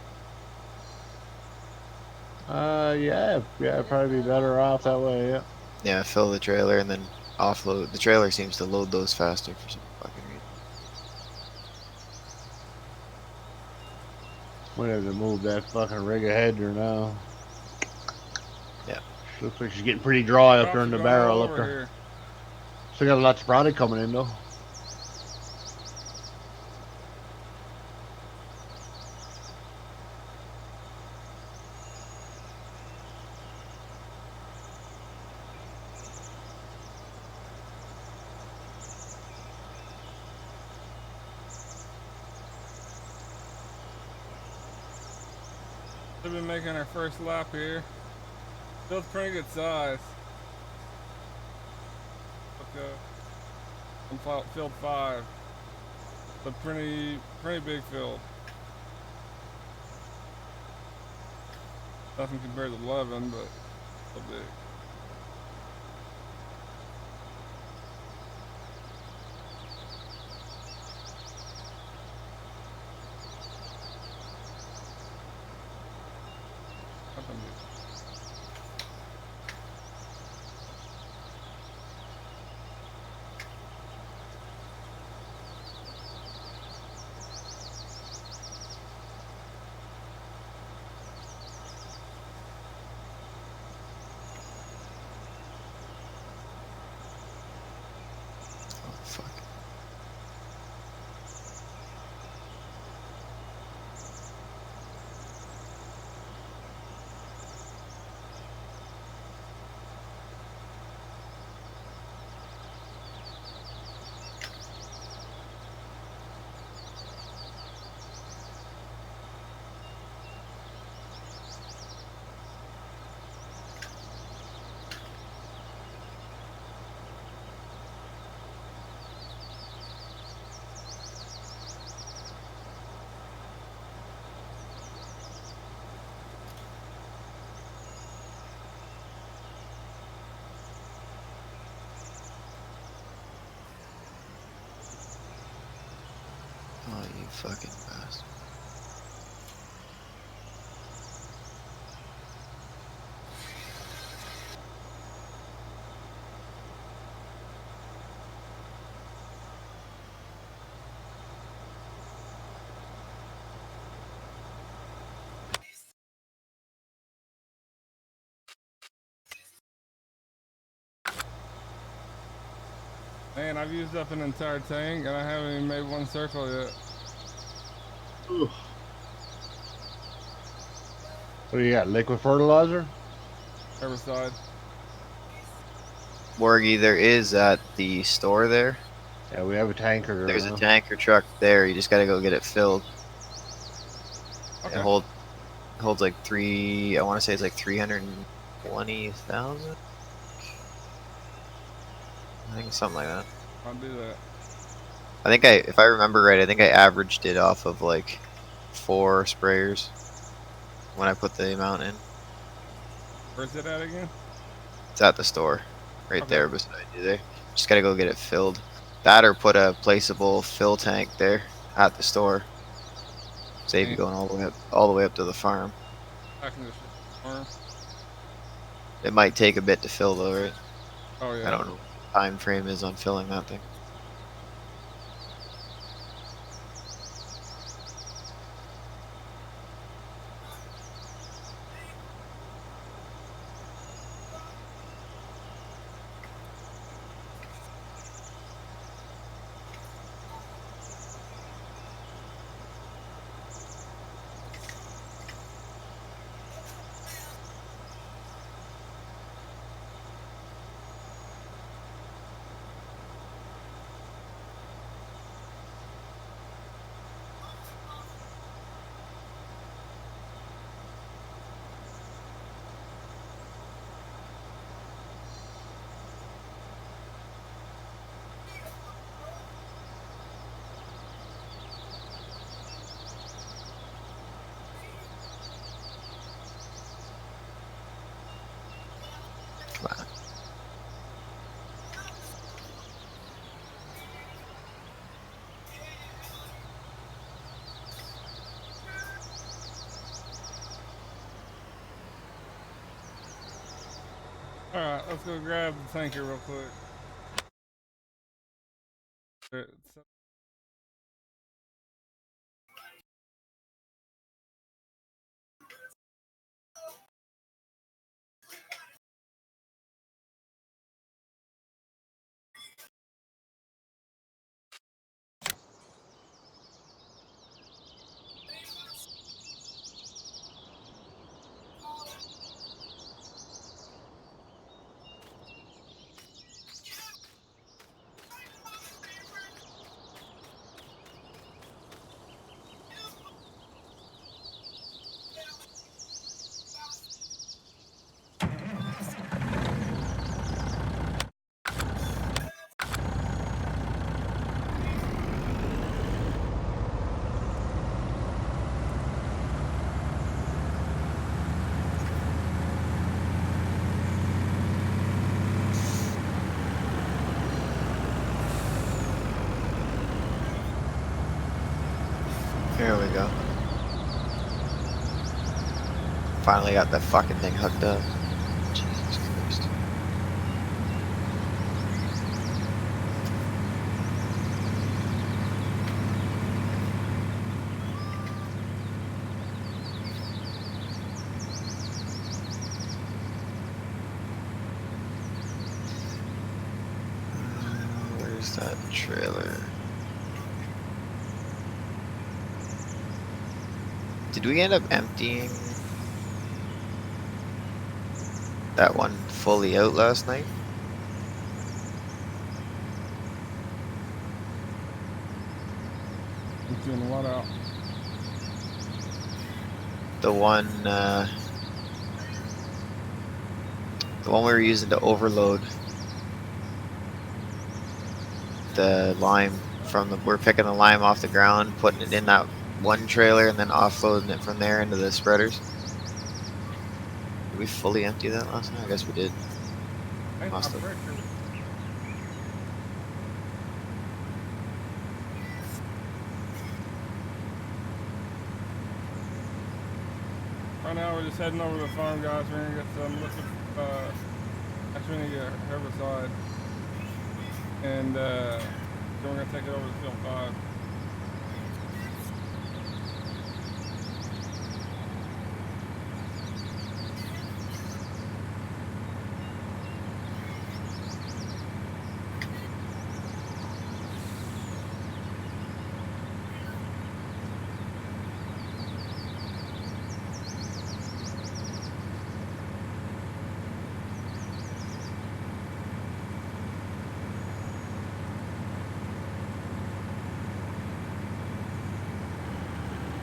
Yeah, probably be better off that way, yeah. Yeah, fill the trailer and then offload. The trailer seems to load those faster for some fucking reason. Might have to move that fucking rig ahead there now. Yeah. Looks like she's getting pretty dry up there Drops in are the going all barrel up over there. here. Still got lots of product coming in though. We've been making our first lap here. Field's pretty good size. Okay. I'm field 5. It's a pretty big field. Nothing compared to 11, but still big. Nothing big. Oh fuck. Oh, you fucking bastard. Man, I've used up an entire tank and I haven't even made one circle yet. Ugh. What do you got? Liquid fertilizer? Herbicide. Worggy, there is at the store there. Yeah, we have a tanker there There's a now. tanker truck there. You just gotta go get it filled. Okay. It holds like I want to say it's like 320,000. I think it's something like that. I'll do that. If I remember right, I think I averaged it off of like 4 sprayers when I put the amount in. Where's it at again? It's at the store, right Okay. there beside you there. Just gotta go get it filled. That or put a placeable fill tank there at the store. Save you And going all the way up to the farm. I can just farm. It might take a bit to fill though, right? Oh I yeah. don't know what the time frame is on filling that thing. Come on. Alright, let's go grab the tanker real quick. we go. Finally got that fucking thing hooked up. Jesus Christ. Where's that trailer? Did we end up emptying that one fully out last night? I'm doing what out? The one we were using to overload the lime from the, we're picking the lime off the ground, putting it in that one trailer, and then offloading it from there into the spreaders. Did we fully empty that last night? I guess we did. I'm Must have. pretty sure. Right now we're just heading over to the farm, guys. We're gonna get some liquid, actually we're gonna get herbicide. And then we're gonna take it over to field 5.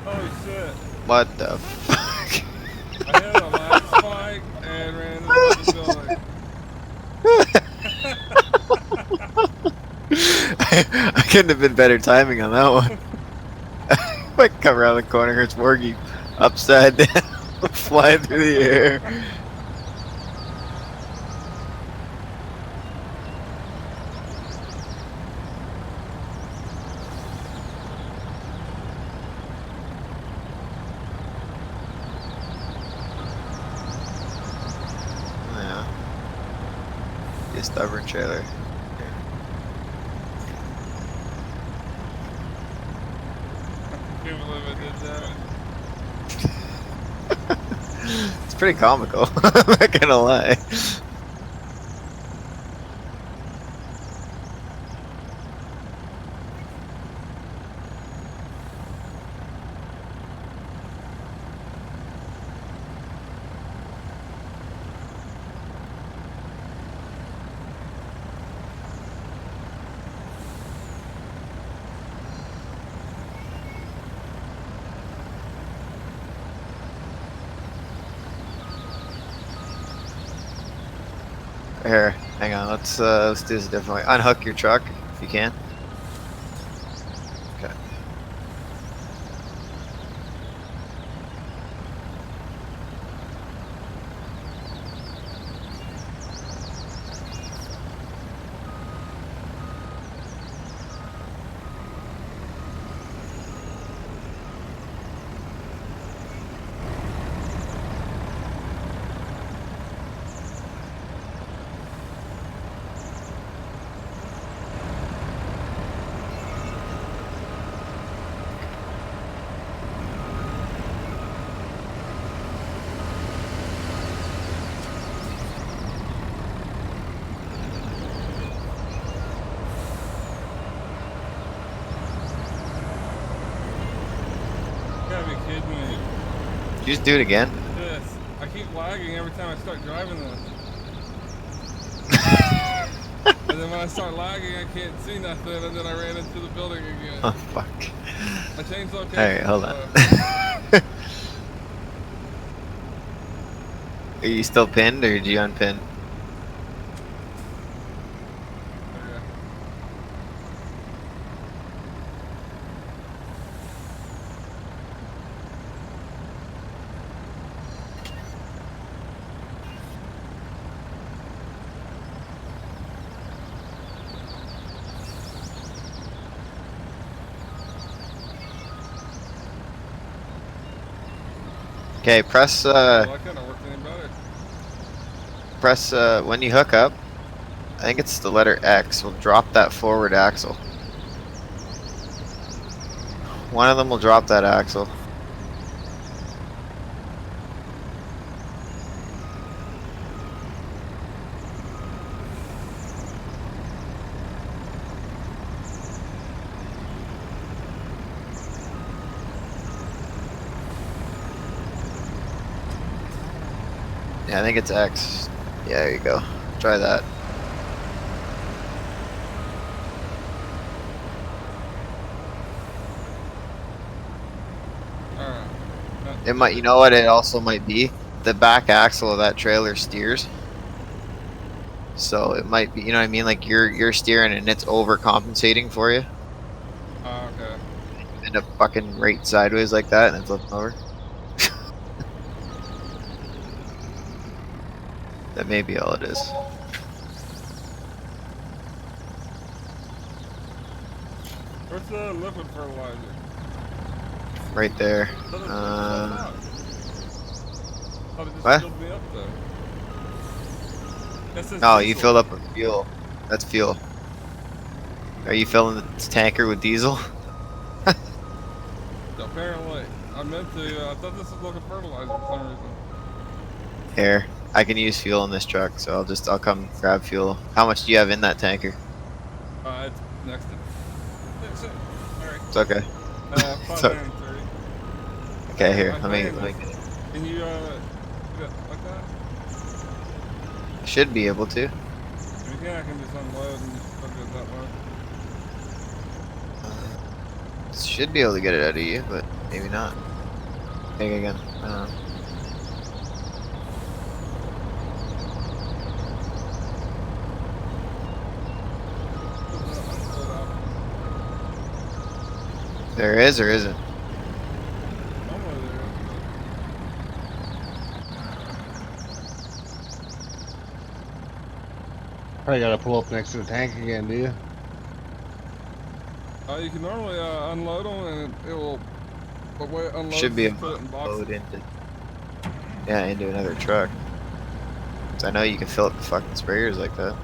Oh shit. What the fuck? I hit a lag spike and ran into the building. I couldn't have been better timing on that one. I come around the corner, it's Worggy upside down, flying through the air. Yeah. Be a stubborn trailer. I can't believe I did that. It's pretty comical, I'm not gonna lie. Here, hang on, let's do this a different way. Unhook your truck if you can. Okay. You gotta be kidding me. Did you just do it again? This. I keep lagging every time I start driving this. And then when I start lagging, I can't see nothing, and then I ran into the building again. Oh fuck. I changed location. Alright, hold on. Are you still pinned or did you unpin? Okay. Okay, press Well, that couldn't have worked any better. press when you hook up. I think it's the letter X. Will drop that forward axle. One of them will drop that axle. Yeah, I think it's X. Yeah, there you go. Try that. Alright. It might, you know what it also might be? The back axle of that trailer steers. So it might be, you know what I mean? Like you're steering and it's overcompensating for you. Okay. End up fucking right sideways like that and then flipping over. That may be all it is. Where's the liquid fertilizer? Right there. Doesn't thought it just What? filled me up though. That says No, you diesel. filled up with fuel. That's fuel. Are you filling the tanker with diesel? Apparently. I meant to, I thought this was liquid fertilizer for some reason. Here, I can use fuel in this truck, so I'll come grab fuel. How much do you have in that tanker? It's next to that's it. Alright. It's okay. 530. Okay, here. I'm Let me paying get this. it. Can you, do that like that? Should be able to. If you can, I can just unload and plug it that way. Should be able to get it out of you, but maybe not. Okay, again. There is or isn't? Normally there is, Probably gotta pull up next to the tank again, do you? but, you can normally unload them and it will, the way it unloads, Should be just able put it to in boxes. load into, yeah, into another truck. 'Cause I know you can fill up the fucking sprayers like that.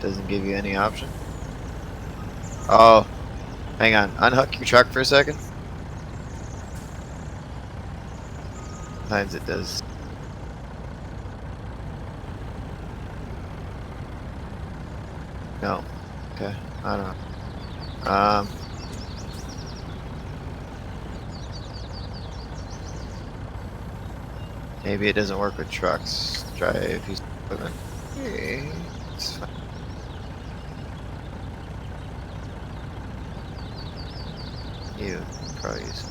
Doesn't give you any option. Oh, hang on. Unhook your truck for a second. Sometimes it does. No. Okay. I don't know. Maybe it doesn't work with trucks. Try a piece of equipment. Okay. It's fine. You probably use it.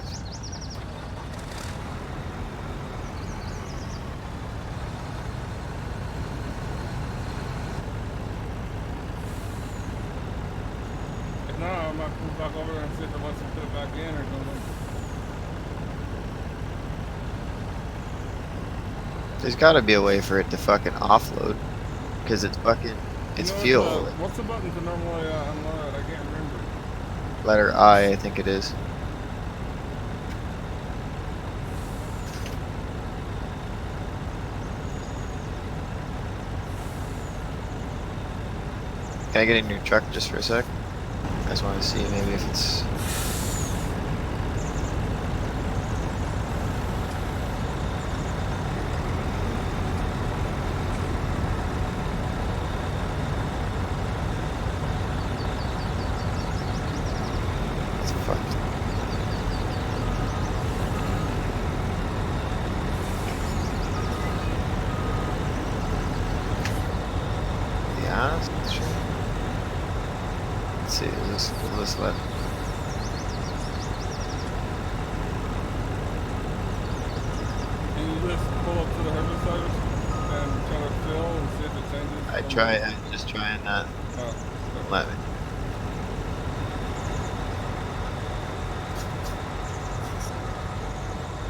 If not, I might pull back over there and see if it lets me put it back in or something. There's gotta be a way for it to fucking offload. Because it's fucking, it's You know, fuel. what's the button to normally unload? I can't remember. Letter I think it is. Can I get in your truck just for a sec? I just want to see maybe if it's... It's fucked. Yeah, sure. Let's see, will this let... Can you just pull up to the herbicide and try to fill and see if it changes? I'm just trying that. Oh, Won't let me.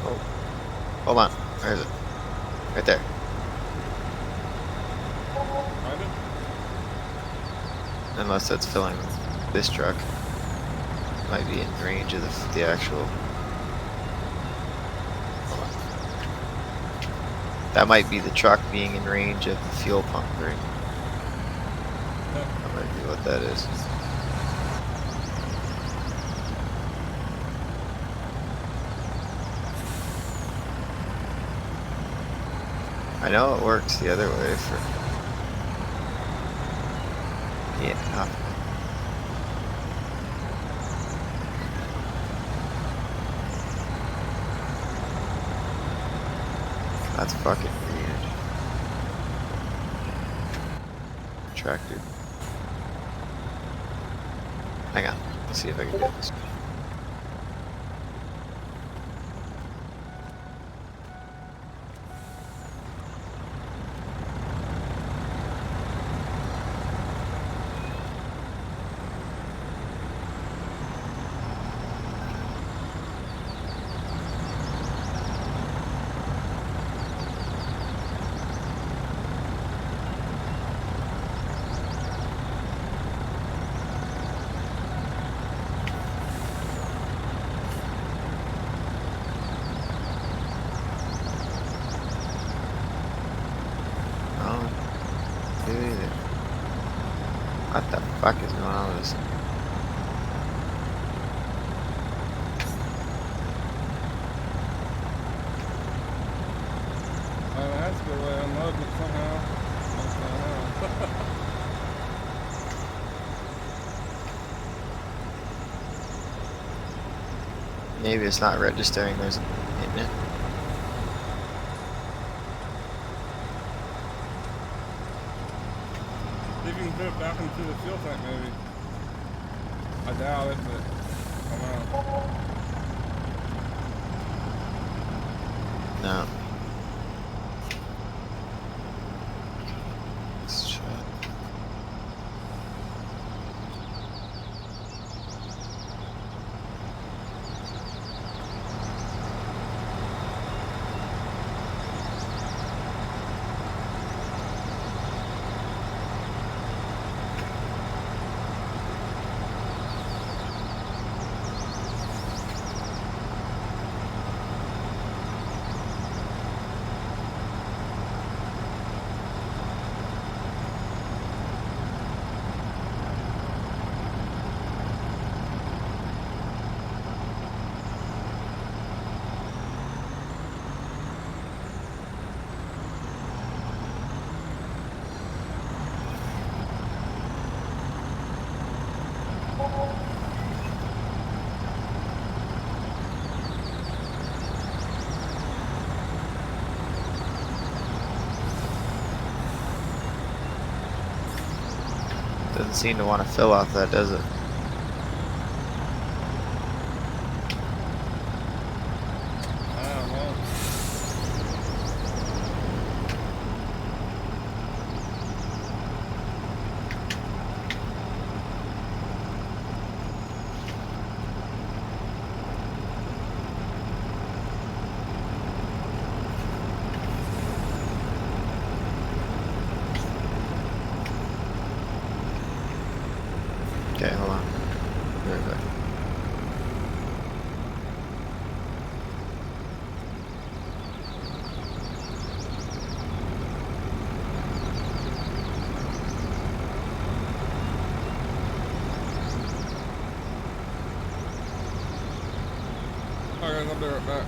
Oh. Hold on. Where is it? Right there. Find it? Unless that's filling this truck. Might be in range of the actual. Hold on. That might be the truck being in range of the fuel pump, right? That might be what that is. I know it works the other way for. Yeah. That's fucking weird. Tractor. Hang on. Let's see if I can do this. What the fuck is going on with this? It has to go away unloading it somehow. Maybe it's not registering there's an in it. See if you can put it back into the fuel tank, maybe. I doubt it, but I don't know. No. Let's try. Doesn't seem to want to fill off that, does it? I don't know. Okay, hold on. Be right back. Alright, I'll be right back.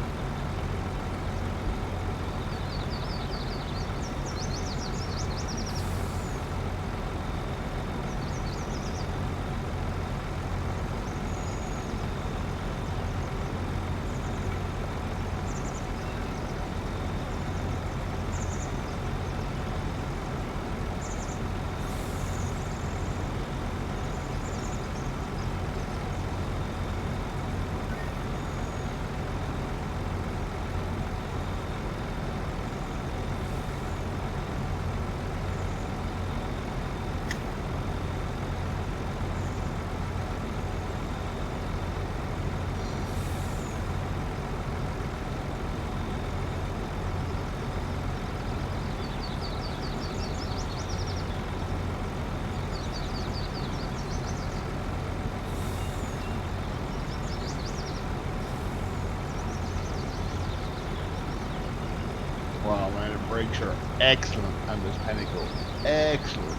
brakes are excellent on this Pinnacle. Excellent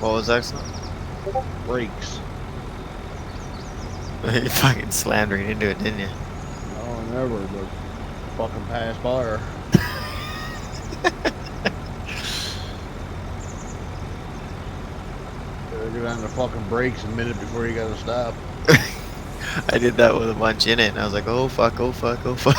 What was excellent? brakes. You fucking slammed right into it, didn't you? No, never, but fucking pass by her. Get on the fucking brakes a minute before you gotta stop. I did that with a bunch in it, and I was like, oh fuck, oh fuck, oh fuck.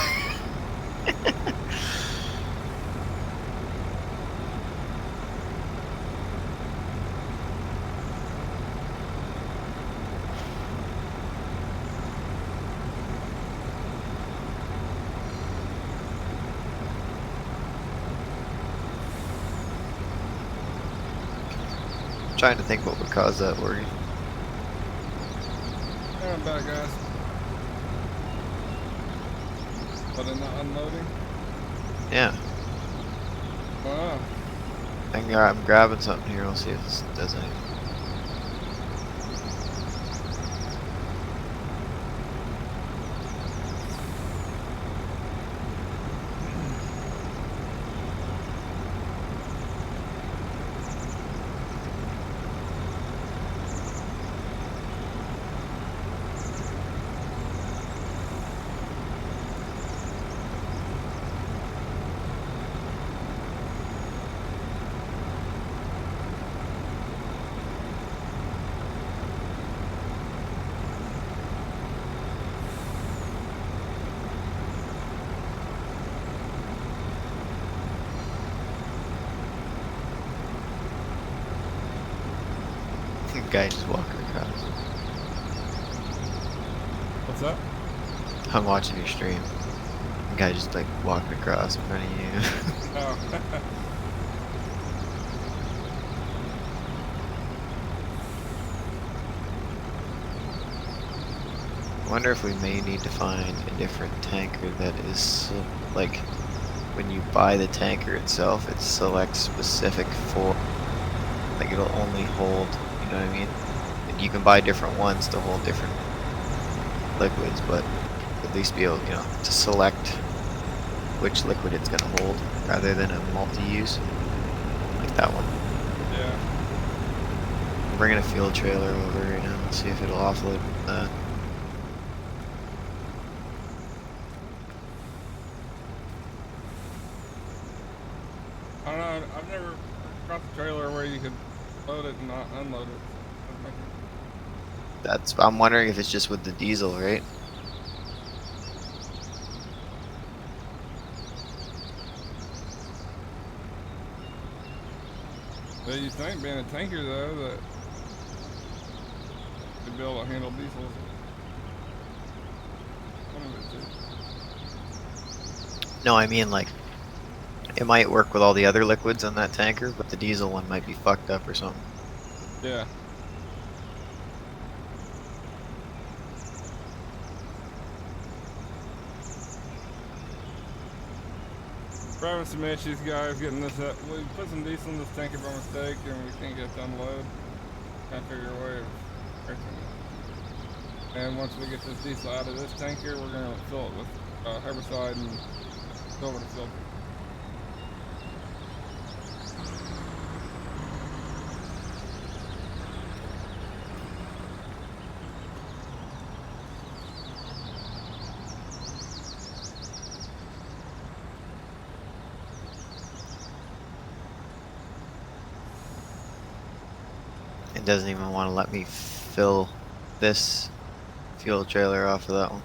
Trying to think what would cause that worry. I'm back, guys. But in the unloading? Yeah. Wow. I'm grabbing something here, we'll see if this does anything. The guy just walking across. What's up? I'm watching your stream. The guy just like walking across in front of you. Oh. I wonder if we may need to find a different tanker that is so, like, when you buy the tanker itself, it selects specific for, like, it'll only hold, you know what I mean? Like, you can buy different ones to hold different liquids, but at least be able, you know, to select which liquid it's gonna hold rather than a multi-use like that one. Yeah. I'm bringing a field trailer over right now and see if it'll offload that. I don't know. I've never got the trailer where you could load it and not unload it. I'm wondering if it's just with the diesel, right? But you think being a tanker though that you'd be able to handle diesels. Some of it too. No, I mean like it might work with all the other liquids on that tanker, but the diesel one might be fucked up or something. Yeah. We're having some issues, guys, getting this up. We put some diesel in this tanker by mistake and we can't get it to unload. Can't figure a way of fixing it. And once we get this diesel out of this tanker, we're gonna fill it with herbicide and go over the filter. It doesn't even want to let me fill this fuel trailer off of that one.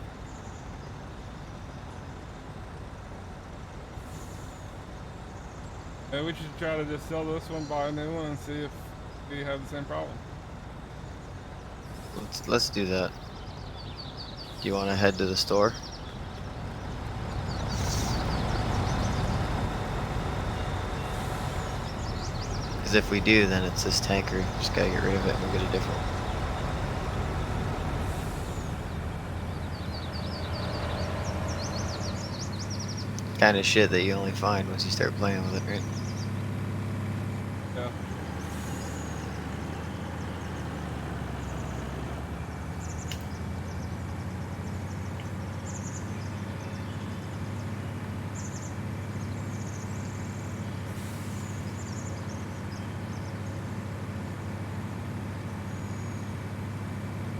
Maybe we should try to just sell this one, buy a new one, and see if we have the same problem. Let's do that. Do you want to head to the store? Because if we do, then it's this tanker. Just gotta get rid of it and we'll get a different one. Kind of shit that you only find once you start playing with it, right? Yeah.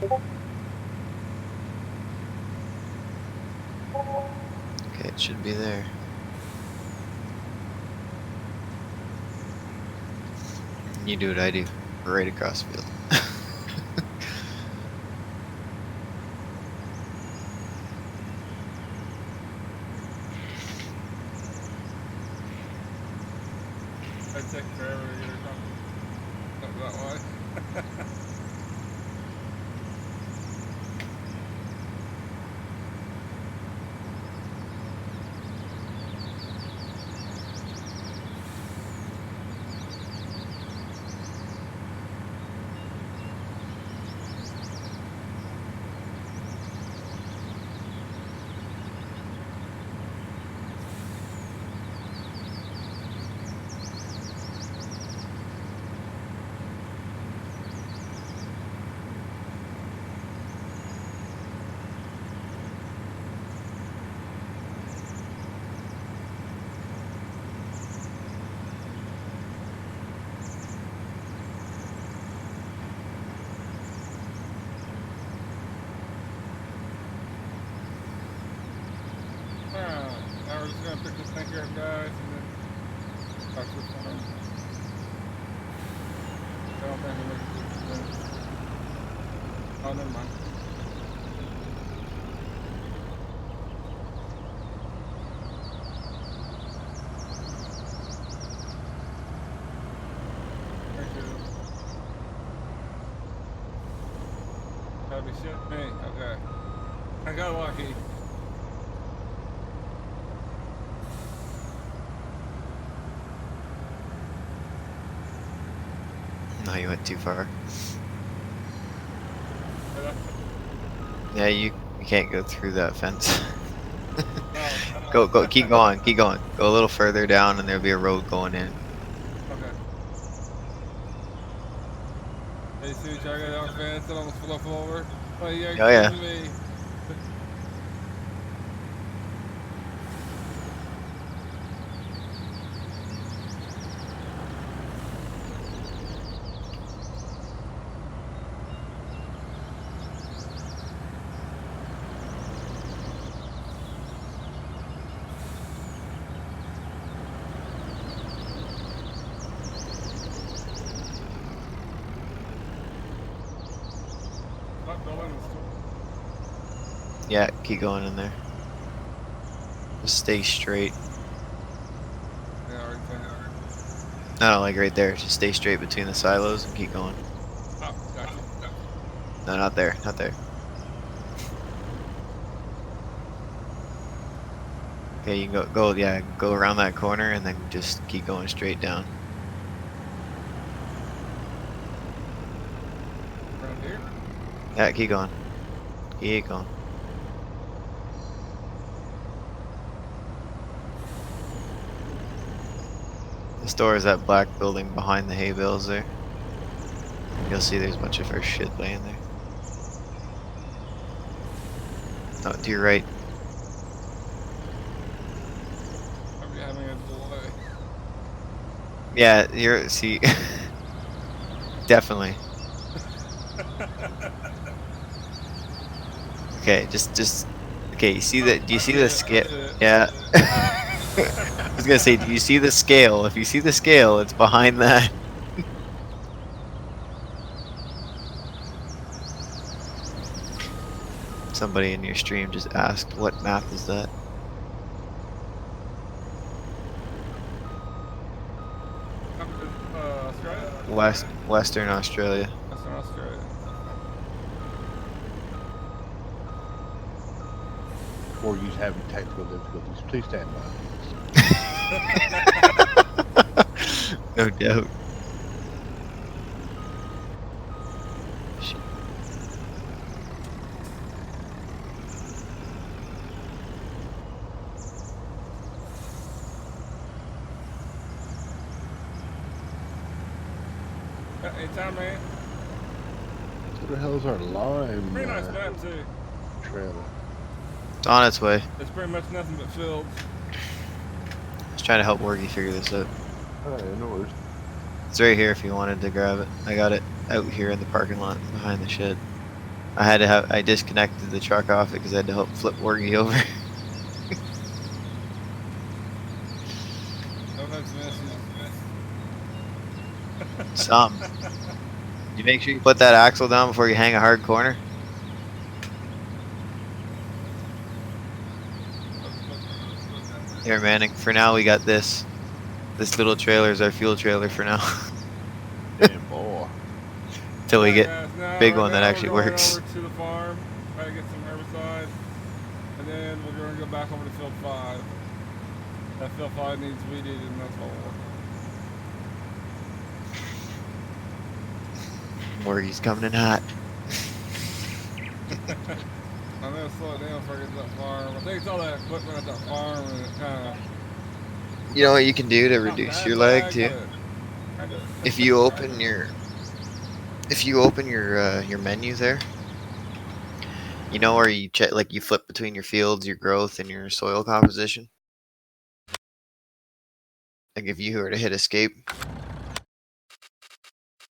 Okay, it should be there. You do what I do, right across the field. It'd take forever to get her up that way. Now we're just gonna pick this tanker up, guys, and then talk to the farm. I don't think we'll make it to the Oh, never mind. Thank you. That'd be shit me. Okay. I got lucky. No, you went too far. Yeah, you can't go through that fence. Go, keep going, keep going. Go a little further down and there'll be a road going in. Okay. Hey, see, I got down the fence and almost fell over. Oh, you're yeah. kidding me. Yeah, keep going in there. Just stay straight. Yeah, already finished. No, like right there. Just stay straight between the silos and keep going. Oh, gotcha. No, not there, not there. Okay, you can go around that corner and then just keep going straight down. Around here? Yeah, keep going. Keep going. The store is that black building behind the hay bales there. You'll see there's a bunch of her shit laying there. Oh, to your right. I'm having a delay. Yeah, see, definitely. Okay, okay, you see that, do you see the scale? Yeah. I was gonna say, do you see the scale? If you see the scale, it's behind that. Somebody in your stream just asked, what map is that? Australia? Western Australia. Western Australia. Or you having technical difficulties. Please stand by. No doubt. Anytime, man. What the hell is our lime Pretty nice map, too. trailer? It's on its way. It's pretty much nothing but fields. I was trying to help Worgy figure this out. Oh, yeah, no worries. It's right here if you wanted to grab it. I got it out here in the parking lot behind the shed. I disconnected the truck off it because I had to help flip Worggy over. No offense, misses. Some. You make sure you put that axle down before you hang a hard corner. Here, Manning. For now, we got this. This little trailer is our fuel trailer for now. Damn boy. Till we get big Right one that now actually we're going works. over to the farm, try to get some herbicide, and then we're going to go back over to field 5. That field 5 needs weeded, and that's what we're working. Worggy's coming in hot. I'm going to slow it down before I get to that farm. I think it's all that equipment at that farm, and it kind of... You know what you can do to Not reduce bad your lag lag, too? but kind of... If you open your menu there, you know where you check, like you flip between your fields, your growth, and your soil composition. Like if you were to hit escape,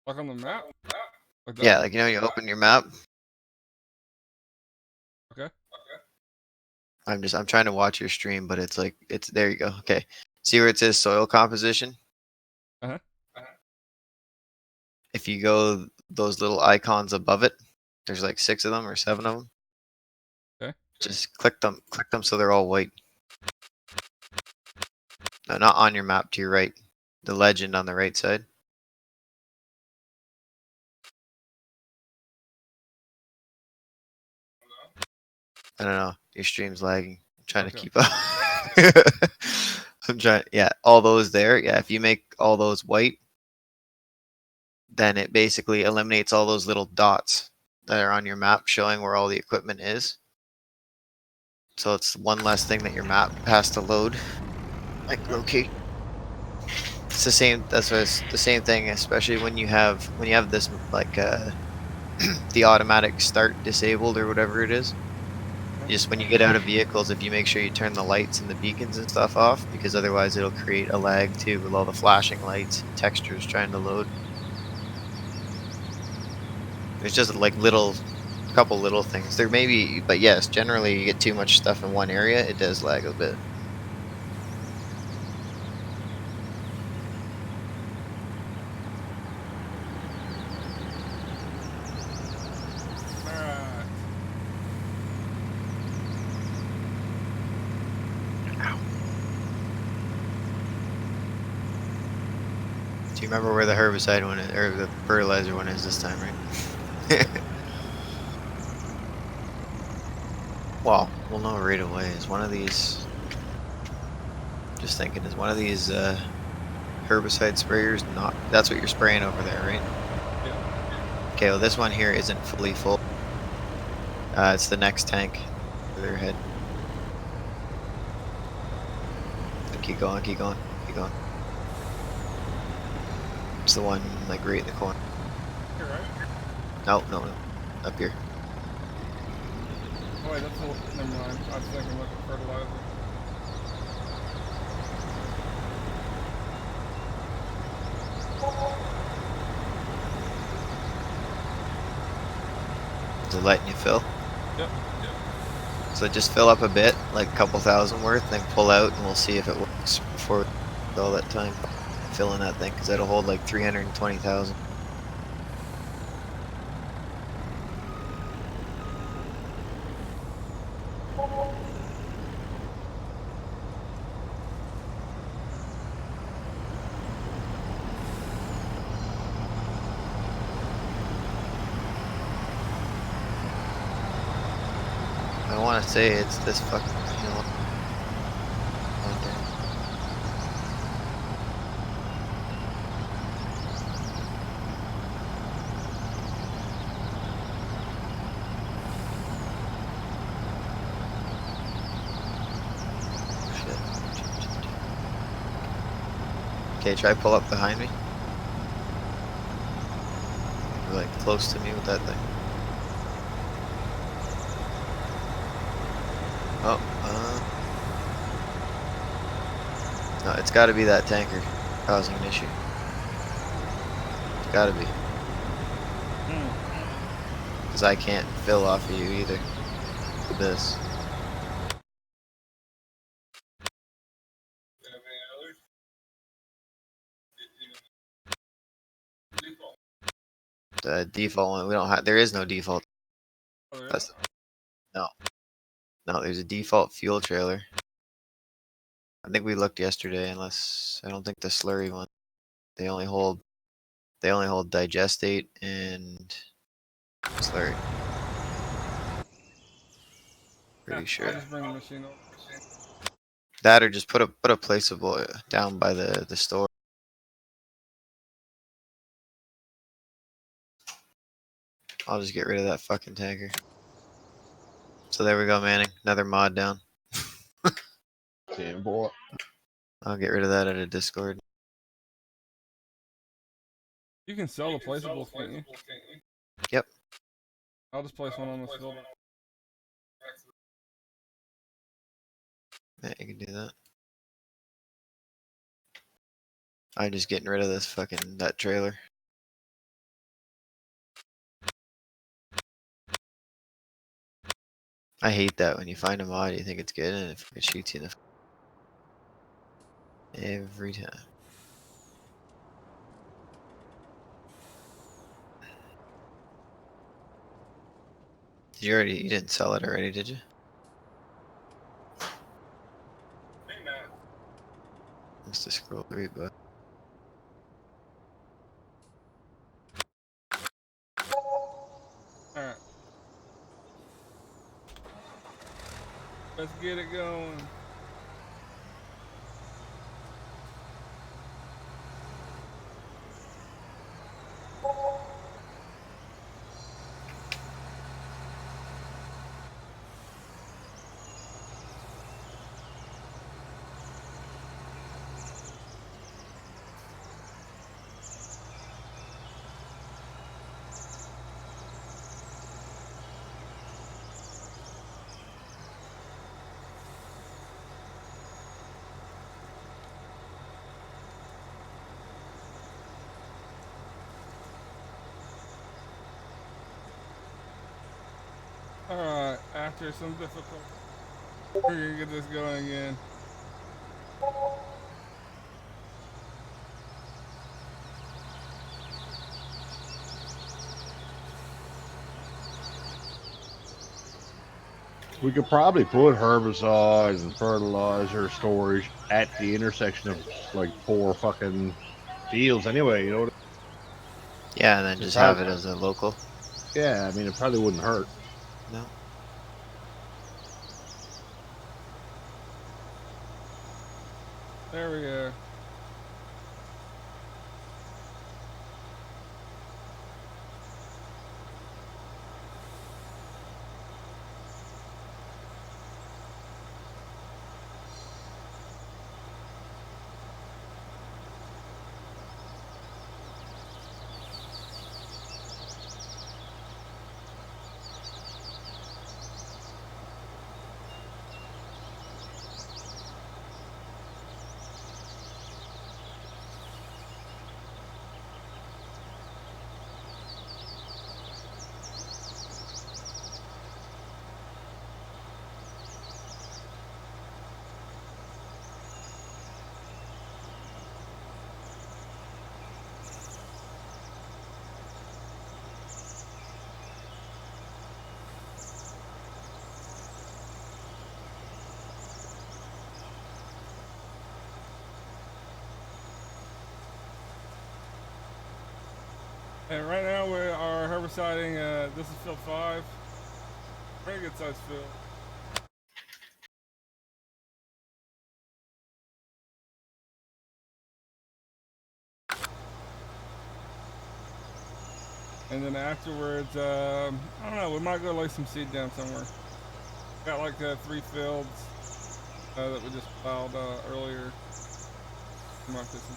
Like on the map? Like that? yeah, like you know you open your map. Okay. I'm trying to watch your stream, but it's there you go. Okay, see where it says soil composition? Uh-huh. If you go those little icons above it, there's like 6 of them or 7 of them. Okay. Just click them so they're all white. No, not on your map, to your right. The legend on the right side. I don't know. Your stream's lagging. I'm trying to keep up. I'm trying. Yeah, all those there. Yeah, if you make all those white, then it basically eliminates all those little dots that are on your map showing where all the equipment is. So it's one less thing that your map has to load. Like locate. It's the same. That's what it's the same thing, especially when you have this like the automatic start disabled or whatever it is. Just when you get out of vehicles, if you make sure you turn the lights and the beacons and stuff off, because otherwise it'll create a lag too with all the flashing lights and textures trying to load. There's just like couple little things. There may be, but yes, generally you get too much stuff in one area, it does lag a bit. Do you remember where the herbicide one is, or the fertilizer one is this time, right? Well, we'll know right away. Is one of these... Just thinking, is one of these herbicide sprayers not... That's what you're spraying over there, right? Yeah. Okay, well this one here isn't fully full. It's the next tank for their head. Keep going, keep going, keep going. It's the one like right in the corner. Here, right? No, up here. Oh wait, that's a little... Never mind. I was thinking like a fertilizer. Is it letting you fill? Yep. So just fill up a bit, like a couple thousand worth, then pull out and we'll see if it works before all that time filling that thing, because that'll hold like 320,000. I want to say it's this fucking hill. Okay, try pull up behind me. You're like close to me with that thing. Oh, no, it's got to be that tanker causing an issue. It's got to be. Because I can't fill off of you either. With this. The default one, we don't have. There is no default. That's no, no. There's a default fuel trailer. I think we looked yesterday, unless I don't think the slurry one. They only hold digestate and slurry. Pretty sure. I'll just bring the machine over. That or just put a placeable down by the store. I'll just get rid of that fucking tanker. So there we go, Manning. Another mod down. Damn boy. I'll get rid of that at a Discord. You can sell the placeables, can't you? Yep. I'll just place one on this building. Yeah, you can do that. I'm just getting rid of this fucking that trailer. I hate that when you find a mod, you think it's good, and it fucking shoots you in the every time. You didn't sell it already, did you? Must have scrolled through, but Alright. Let's get it going. Alright, after some difficulty, we're gonna get this going again. We could probably put herbicide and fertilizer storage at the intersection of like 4 fucking fields anyway, you know. yeah, and then just have it as a local. Yeah, I mean it probably wouldn't hurt. No. There we go. And right now we are herbiciding, this is field 5. Very good sized field. And then afterwards, I don't know, we might go lay some seed down somewhere. Got like 3 fields that we just plowed earlier. We might put some.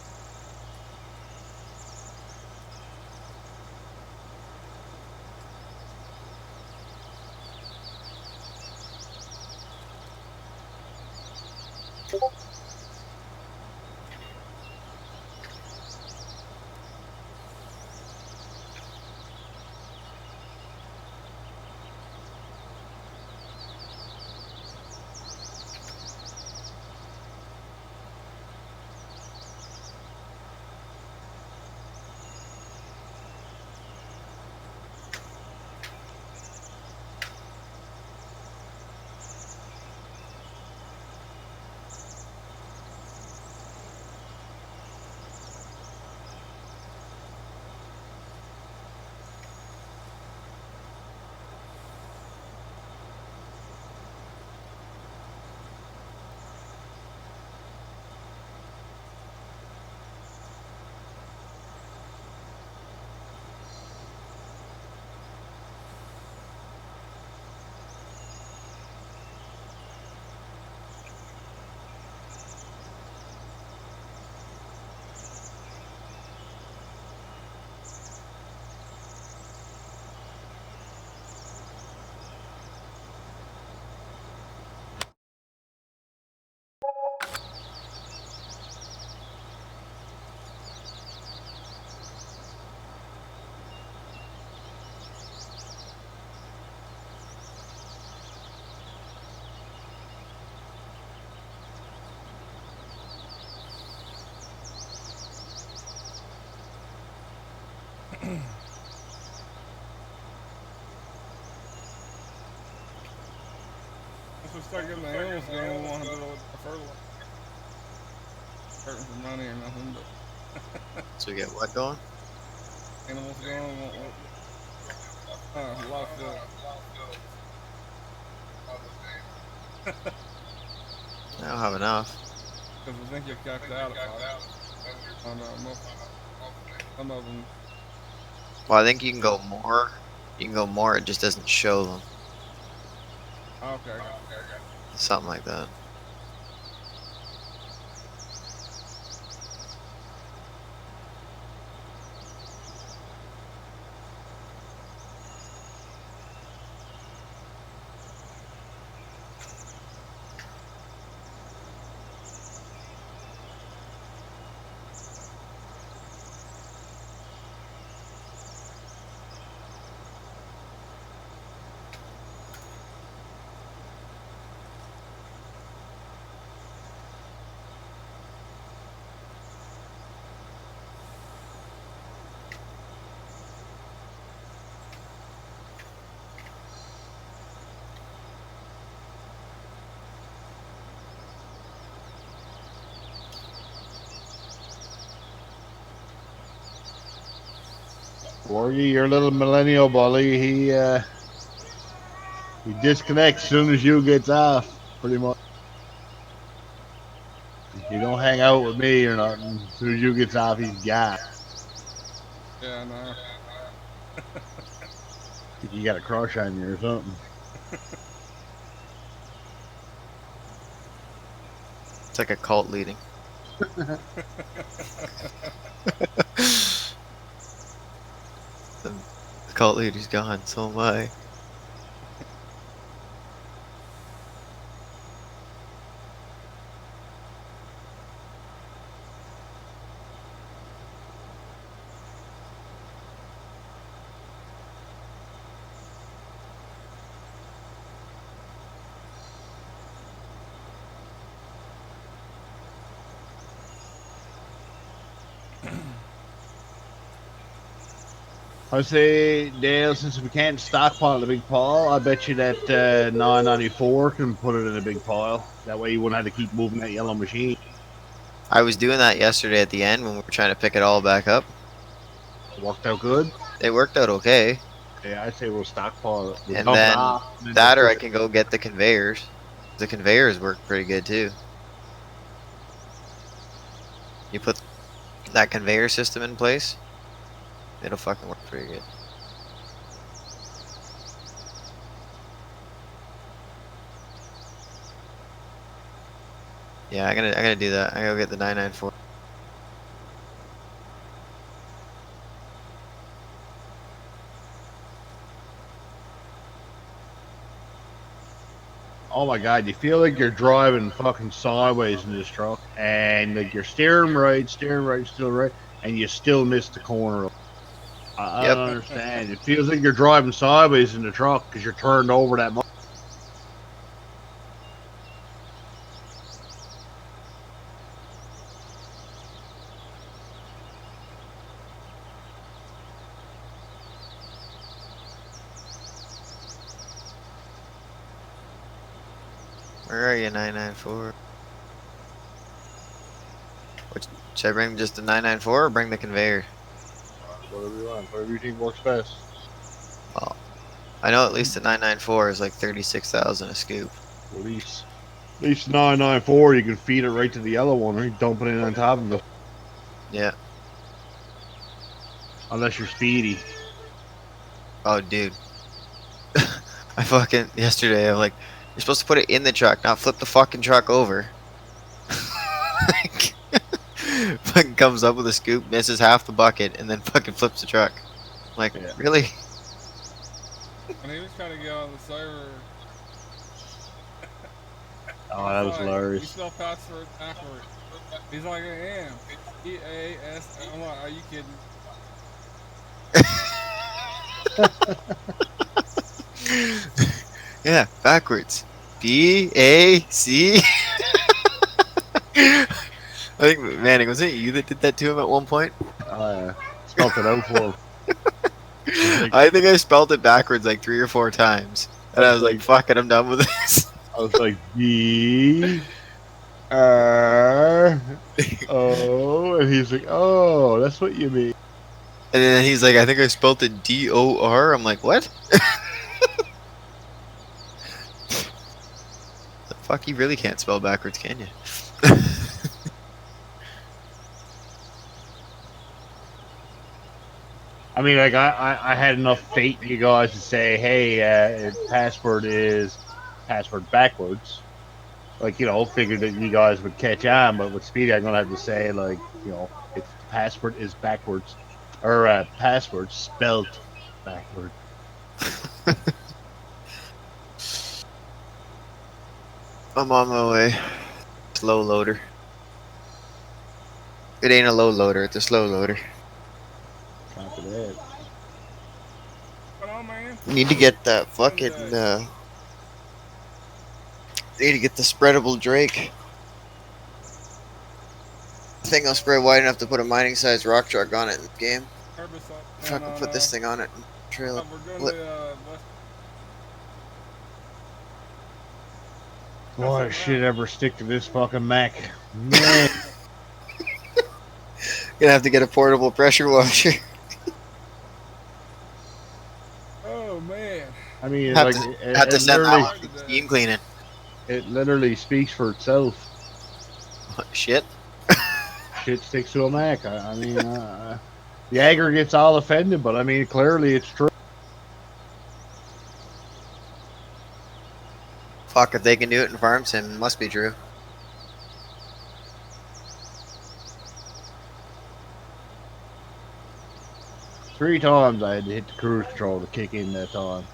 Once we start getting the animals going, we won't have to really fertilize. Hurting for money or nothing, but So we get what going? animals going, a lot of fill. I don't have enough. Because I think you're capped out at 5 on some of them. Well, I think you can go more. You can go more. It just doesn't show them. Okay, I got Something like that. Worgy, your little millennial bully, he disconnects as soon as you gets off, pretty much. He don't hang out with me or nothing. As soon as you gets off, he's gone. Yeah, I know. Think he got a crush on you or something. It's like a cult leading. The cult leader's gone. So am I. I say, Dale, since we can't stockpile the big pile, I bet you that 994 can put it in a big pile. That way you wouldn't have to keep moving that yellow machine. I was doing that yesterday at the end when we were trying to pick it all back up. It worked out good. It worked out okay. Yeah, I say we'll stockpile it. We'll And dump it then off, and then that, or I just can go get the conveyors. The conveyors work pretty good too. You put that conveyor system in place, it'll fucking work pretty good. Yeah, I'm gonna do that. I'm gonna go get the 994. Oh my god, you feel like you're driving fucking sideways in this truck, and like you're steering right, still right, and you still miss the corner. I Yep. don't understand. It feels like you're driving sideways in the truck because you're turned over that much. Where are you, 994? Should I bring just the 994 or bring the conveyor? Whatever you want, whatever you think works best. Well, I know at least the 994 is like 36,000 a scoop. At least 994, you can feed it right to the yellow one, right? Dump it in on top of it. Yeah. Unless you're speedy. Oh, dude. I fucking yesterday I'm like, you're supposed to put it in the truck, not flip the fucking truck over. Like, fucking comes up with a scoop, misses half the bucket, and then fucking flips the truck. I'm like, Yeah. really? When he was trying to get on the server, Oh, that was you hilarious. spell password backward. He's like, I am. EAS. I'm like, are you kidding? Yeah, backwards. B-A-C. I think, Manning, was it you that did that to him at one point? Spelt it out for him. like, I think I spelled it backwards like 3 or 4 times. I And I was was like, like, fuck it, I'm done with this. B-R-O, and he's like, oh, that's what you mean. And then he's like, I think I spelled it D-O-R. I'm like, what? The fuck, you really can't spell backwards, can you? I mean, like, I had enough faith in you guys to say, hey, password is password backwards. Like, you know, figured that you guys would catch on, but with Speedy, I'm gonna have to say, like, you know, it's password is backwards, or password spelled backward. I'm on my way. Slow loader. It ain't a low loader, it's a slow loader. Copy that. Come on, man. Need to get that fucking, Someday. need to get the spreadable Drake. I think I'll spread wide enough to put a mining sized rock truck on it in the game. Herbicide. If I And can on, put this thing on it and trail it. we're going What? to West. Boy, shit ever stick to this fucking Mac. Man. Gonna have to get a portable pressure washer. Oh man. I mean, have like, to, have to it send that literally, one for steam cleaning. it literally speaks for itself. Shit. Shit sticks to a Mac. I mean, the aggregate's all offended, but I mean, clearly it's true. Fuck, if they can do it in farm sim, it must be true. Three times I had to hit the cruise control to kick in that time.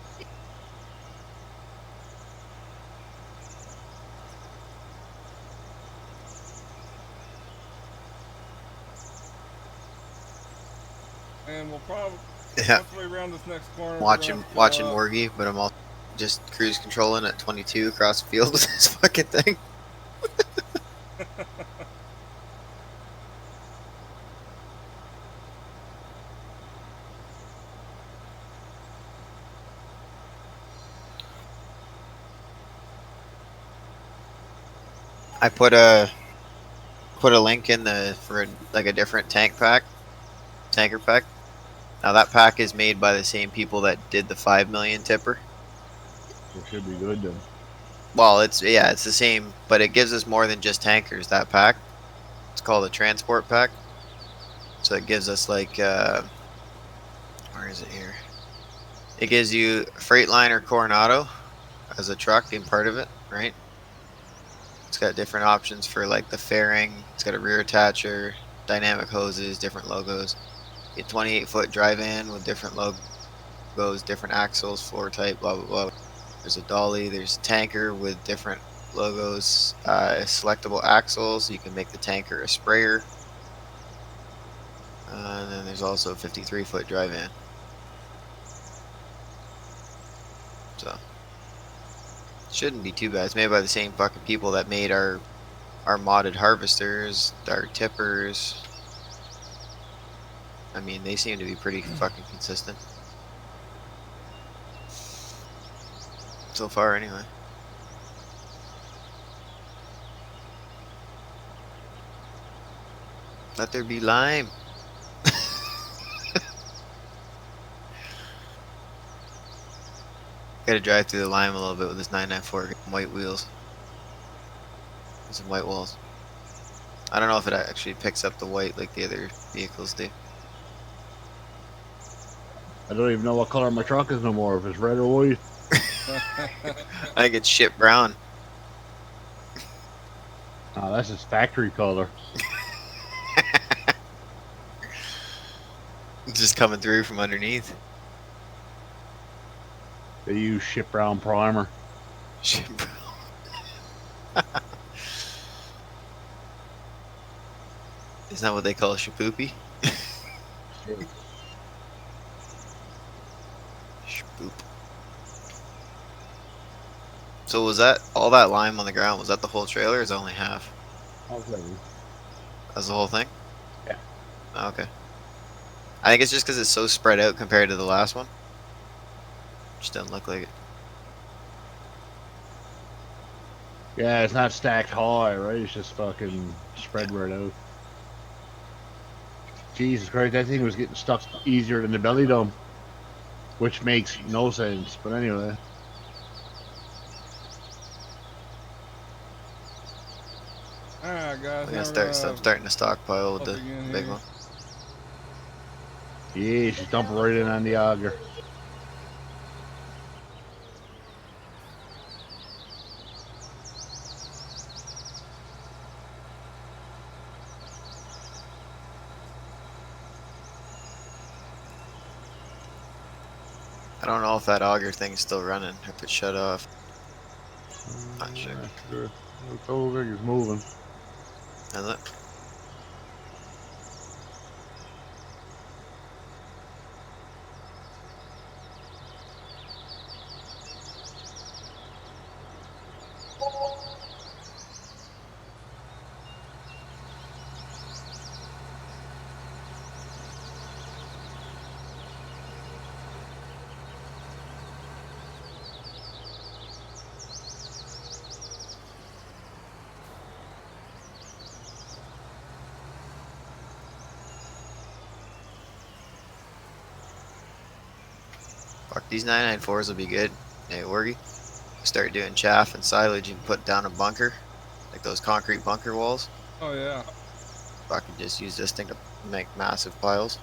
And we'll probably Yeah. once we round this next corner. Watching Worggy, but I'm also just cruise controlling at 22 across the field with this fucking thing. I put a link in the for like a different tanker pack. Now that pack is made by the same people that did the 5 million tipper. It should be good then. Well, it's the same, but it gives us more than just tankers. That pack, it's called a transport pack. So it gives us like where is it here? It gives you Freightliner Coronado as a truck being part of it, right? It's got different options for like the fairing. It's got a rear attacher, dynamic hoses, different logos. A 28-foot drive-in with different logos, different axles, floor type, blah blah blah. There's a dolly. There's a tanker with different logos, selectable axles. You can make the tanker a sprayer. And then there's also a 53-foot drive-in. So shouldn't be too bad. It's made by the same fucking people that made our modded harvesters, our tippers. I mean, they seem to be pretty fucking consistent. So far, anyway. Let there be lime. Gotta drive through the lime a little bit with this 994, get some white wheels. And some white walls. I don't know if it actually picks up the white like the other vehicles do. I don't even know what color my truck is no more, if it's red or white. I think it's shit brown. Oh, that's his factory color. It's just coming through from underneath. They use shit brown primer. Shit brown. Isn't that what they call shapoopy? Shapoop. So was that all that lime on the ground? Was that the whole trailer, or is it only half? Okay. That's the whole thing? Yeah. Oh, okay. I think it's just because it's so spread out compared to the last one. Just doesn't look like it. Yeah, it's not stacked high, right? It's just fucking spread right out. Jesus Christ, that thing was getting stuck easier than the belly dome, which makes no sense. But anyway, Alright, guys, I'm now gonna we're start. gonna I'm starting to stockpile with flip the again big here. one. yeah, she's dumping right in on the auger. I don't know if that auger thing's still running. If it's shut off. Not sure. Sure. The whole thing is moving. Is it? Fuck, these 994s will be good. Hey, Worgy, start doing chaff and silage and put down a bunker, like those concrete bunker walls. Oh yeah. Fucking just use this thing to make massive piles.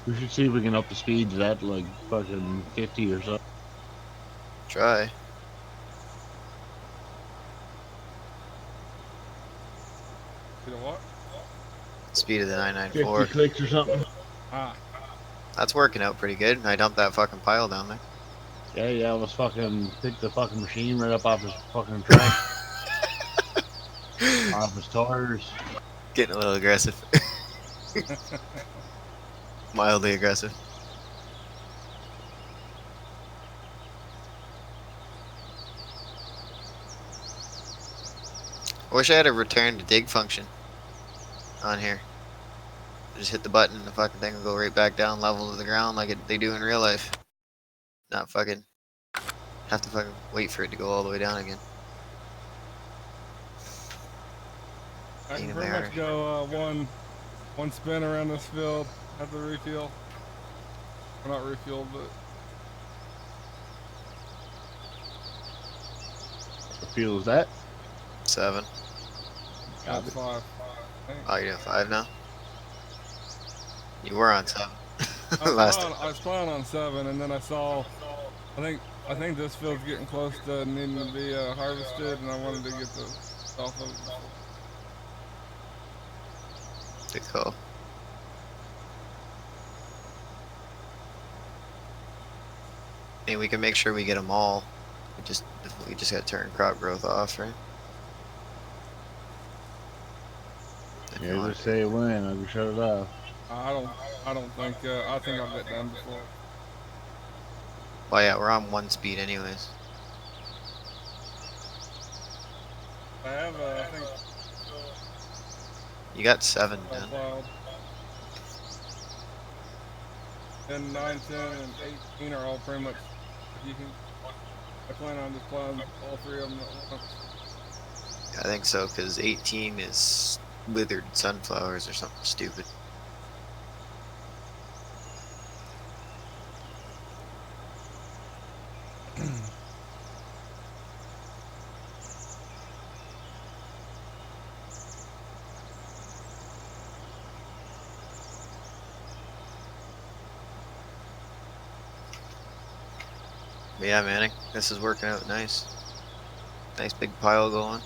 We should see if we can up the speed to that, like fucking 50 or something. Try. You know what? Speed of the 50 994. clicks or something. Ah. That's working out pretty good. I dumped that fucking pile down there. Yeah, I was fucking picked the fucking machine right up off his fucking track, off his tires. Getting a little aggressive. Mildly aggressive. I wish I had a return to dig function on here. Just hit the button and the fucking thing will go right back down level to the ground like they do in real life. Not fucking have to fucking wait for it to go all the way down again. I Pain can in pretty the much arse. go one spin around this field, have to refuel. Or not refuel, but What fuel is that? 7. that's Copy. 5. Oh, you're doing 5 now? You were on 7. I was Last planning, time. I was planning on 7, and then I saw, I think this field's getting close to needing to be harvested, and I wanted to get the off of it before. Good call. I mean, we can make sure we get them all. We just gotta turn crop growth off, right? If you Yeah, want just to. say when. I can shut it off. I don't think, I think I'll get done before. Well, yeah, we're on 1 speed anyways. I have, I think, You got 7 all done. plowed. And 9, 10, and 18 are all pretty much, you can, I plan on just plowing all 3 of them at once. I think so, because 18 is withered sunflowers or something stupid. But yeah, Manning, this is working out nice. Nice big pile going.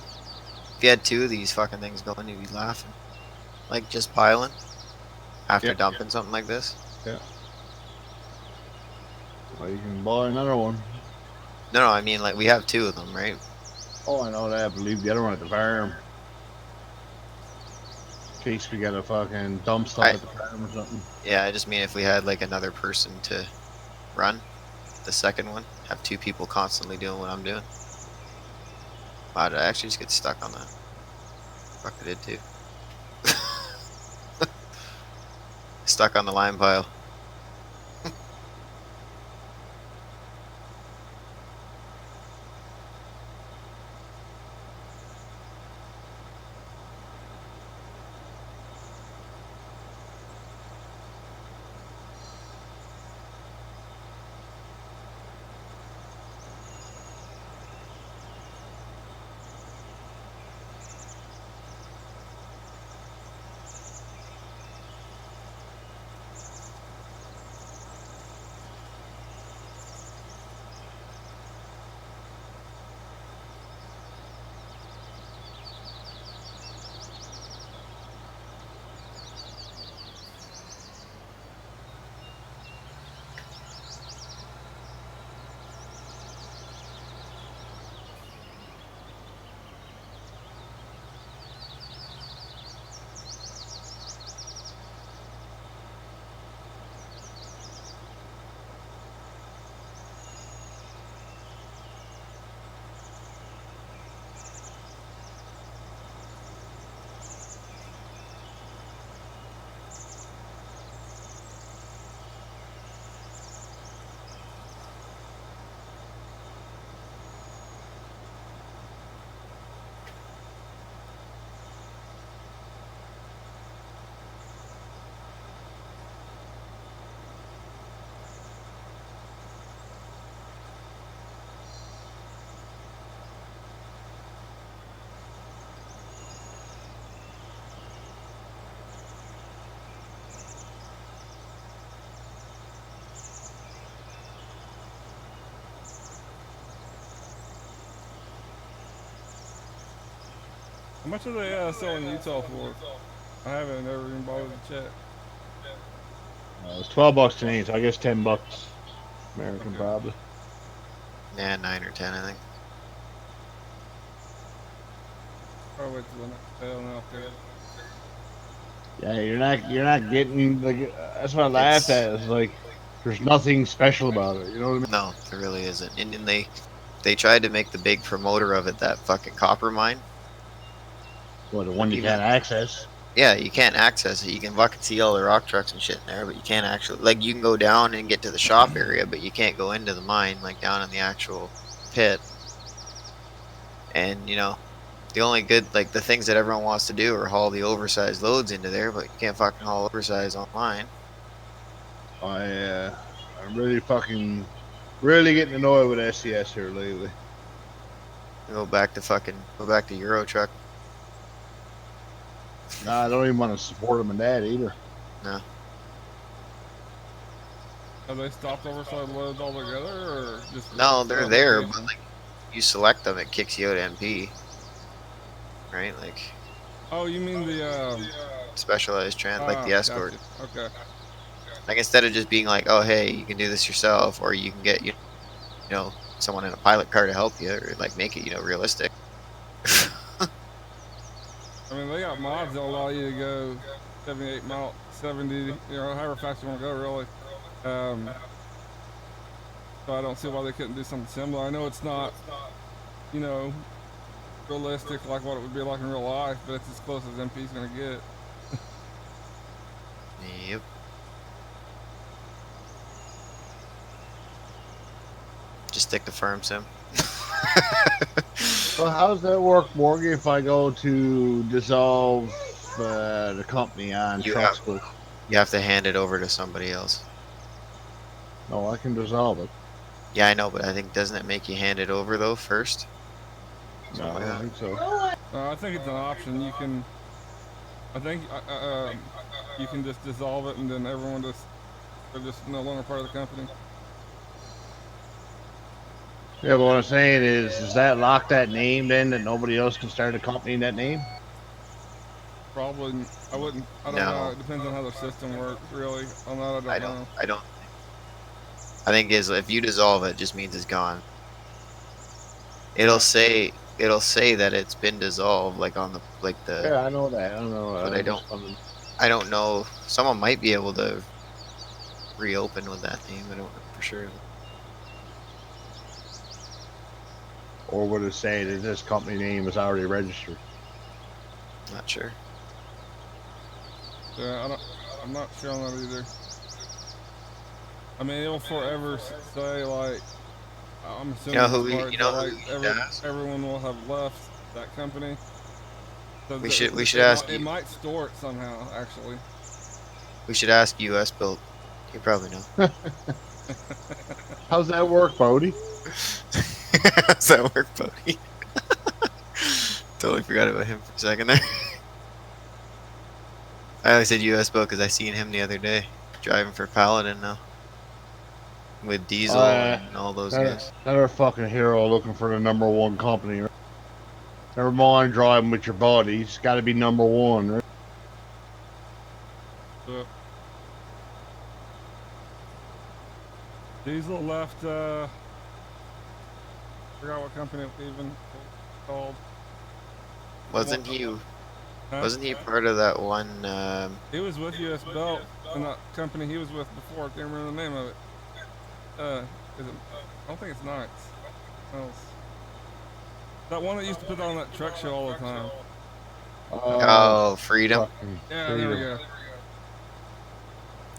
If you had 2 of these fucking things going, you'd be laughing. Like just piling after Yep. dumping something like this. Yeah. Well, you can buy another one. No, I mean like we have 2 of them, right? Oh, I know that, but leave the other one at the farm. In case we gotta fucking dump stuff at the farm or something. Yeah, I just mean if we had like another person to run the second one, have 2 people constantly doing what I'm doing. Wow, did I actually just get stuck on that? Fuck, I did too. Stuck on the lime pile. How much are they selling Utah for? I haven't ever even bothered to check. It's $12 Canadian, so I guess $10 American Okay. probably. Yeah, 9 or 10, I think. I'll wait till the next sale and I'll figure it. Yeah, you're not getting like that's what I laughed It's at. It's like there's nothing special about it. You know what I mean? no, there really isn't. And they tried to make the big promoter of it that fucking copper mine. Well, the But one you even can't access. yeah, you can't access it. You can fucking see all the rock trucks and shit in there, but you can't actually like you can go down and get to the shop area, but you can't go into the mine like down in the actual pit. And the only good like the things that everyone wants to do are haul the oversized loads into there, but you can't fucking haul oversized online. I'm really getting annoyed with SCS here lately. Go back to Euro truck. Nah, I don't even want to support them in that either. No, Have they stopped oversized loads altogether, or just for no, they're there, but application? like you select them, it kicks you out of MP, right? Like Oh, you mean the specialized trans, like the escort. gotcha. Okay. Like instead of just being like, oh hey, you can do this yourself, or you can get someone in a pilot car to help you, or like make it realistic. I mean, they got mods that allow you to go 78 mile, 70, however fast you want to go, really. Um, so I don't see why they couldn't do something similar. I know it's not, you know, realistic like what it would be like in real life, but it's as close as MP's gonna get. Yep. Just stick to firm sim. So how's that work, Morgan? If I go to dissolve the company on You have Truckscope? you have to hand it over to somebody else. No, I can dissolve it. Yeah, I know, but I think doesn't it make you hand it over though first? No, Something I like don't that. think so. I think it's an option. You can, I think, you can just dissolve it and then they're just no longer part of the company. Yeah, but what I'm saying is, does that lock that name then that nobody else can start a company in that name? Probably, I wouldn't, I don't know. No, It depends on how their system works, really. On that, I I don't don't. know. I don't. I think is if you dissolve it, it just means it's gone. It'll Yeah. say it'll say that it's been dissolved, like on the. Yeah, I know that. I don't know. But I just wanted. I don't know. Someone might be able to reopen with that name. I don't know for sure. Or would it say that this company name is already registered? Not sure. Yeah, I'm not sure on that either. I mean, it'll forever say like, I'm You know assuming who this we, part you that know who like we should ask? everyone will have left that company. So We should ask it you. might store it somehow. Actually, We should ask US Built. You probably know. How's that work, Bodie? How's that work, buddy? Totally forgot about him for a second there. I only said US Built because I seen him the other day driving for Paladin now with Diesel and all those guys. Another fucking hero looking for the #1 company. Right? Never mind driving with your buddy. It's got to be #1, right? so Diesel left. Forgot what company it even called. Wasn't he? Huh? Wasn't he part of that one? He was with US Belt and that company he was with before. I can't remember the name of it. Is it? I don't think it's Knights. Else. That one that used to put on that truck show all the time. Oh, Freedom. Yeah, there we go.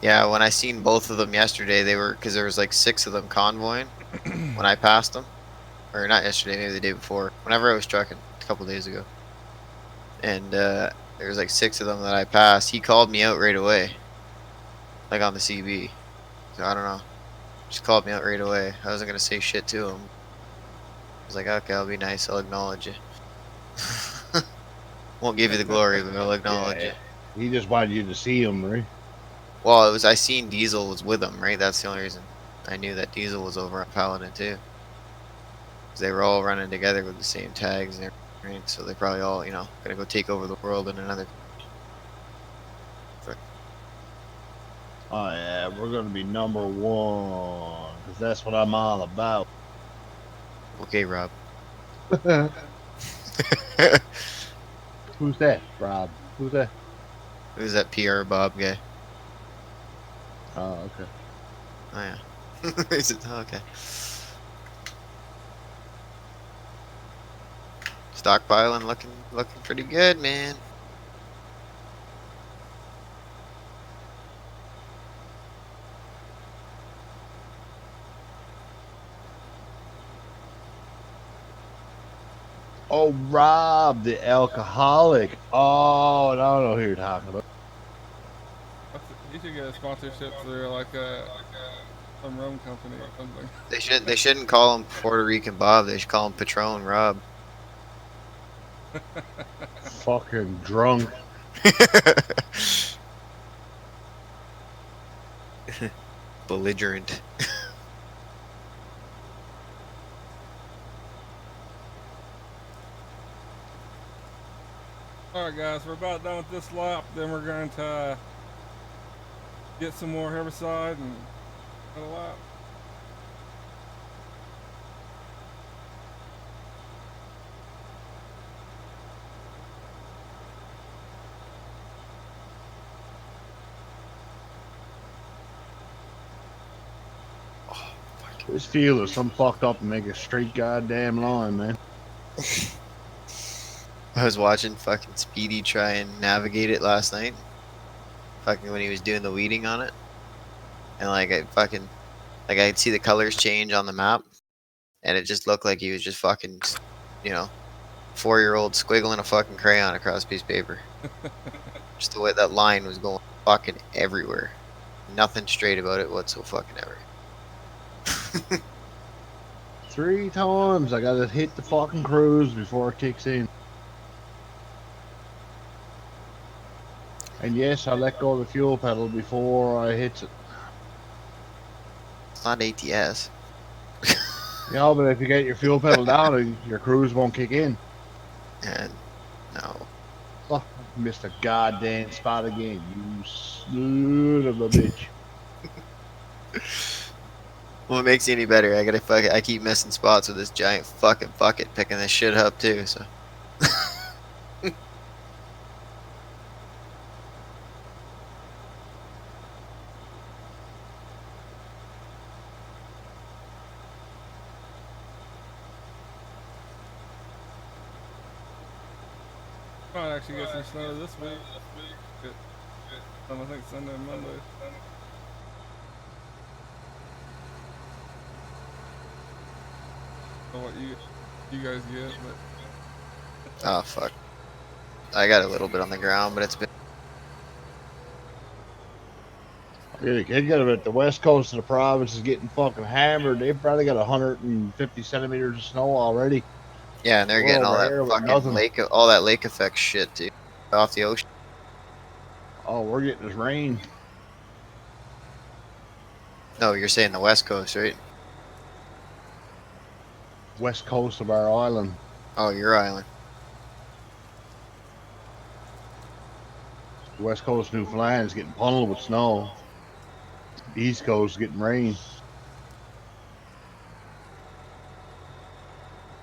Yeah, when I seen both of them yesterday, they were because there was like 6 of them convoying when I passed them, or not yesterday, maybe the day before. Whenever I was trucking a couple days ago, and there was like 6 of them that I passed. He called me out right away, like on the CB. So I don't know, just called me out right away. I wasn't gonna say shit to him. I was like, okay, I'll be nice. I'll acknowledge you. Won't give you the glory, but I'll acknowledge you. He just wanted you to see him, right? Well, it was I seen Diesel was with him, right? That's the only reason I knew that Diesel was over at Paladin too. 'Cause they were all running together with the same tags and everything, right? So they probably all, you know, gonna go take over the world in another. But Oh yeah, we're gonna be #1 because that's what I'm all about. okay, Rob. Who's that, Rob? Who's that? Who's that PR Bob guy? Oh, okay. Oh yeah. He said, oh, okay. Stockpiling looking pretty good, man. Oh, Rob, the alcoholic. Oh, I don't know who you're talking about. You should get a sponsorship through like some rum company or something. They shouldn't call him Puerto Rican Bob. They should call him Patron Rob. Fucking drunk. Belligerent. Alright guys, we're about done with this lap, then we're going to get some more herbicide and another lap. This field is some fucked up and make a straight goddamn line, man. I was watching fucking Speedy try and navigate it last night. Fucking when he was doing the weeding on it. And like I could see the colors change on the map. And it just looked like he was just fucking, you know, 4-year-old squiggling a fucking crayon across a piece of paper. Just the way that line was going fucking everywhere. Nothing straight about it whatsoever. 3 times I gotta hit the fucking cruise before it kicks in. And yes, I let go of the fuel pedal before I hit it. It's not ATS. Yeah, but if you get your fuel pedal down, your cruise won't kick in. And no. Oh, missed a goddamn spot again, you son of a bitch. Well, it makes it any better. I keep missing spots with this giant fucking bucket picking this shit up too, so. Might actually get some snow this week. Good. I think Sunday and Monday. So what you guys get, but Oh fuck. I got a little bit on the ground, but it's been. It got at the west coast of the province is getting fucking hammered. They've probably got 150 centimeters of snow already. Yeah, and they're We're getting all over that here with fucking nothing. lake, all that lake effect shit, dude, off the ocean. Oh, we're getting this rain. No, you're saying the west coast, right? West coast of our island. Oh, your island. West coast of Newfoundland is getting puddled with snow. The east coast is getting rain.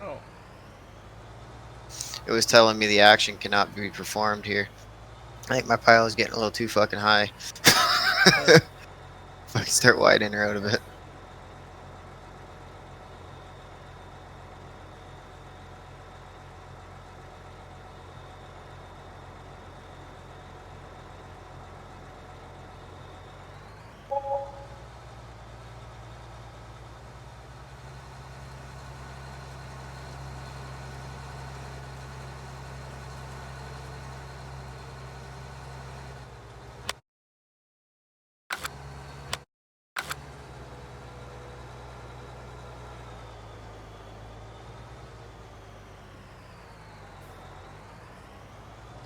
oh, It was telling me the action cannot be performed here. I think my pile is getting a little too fucking high. If I can start widening her out a bit.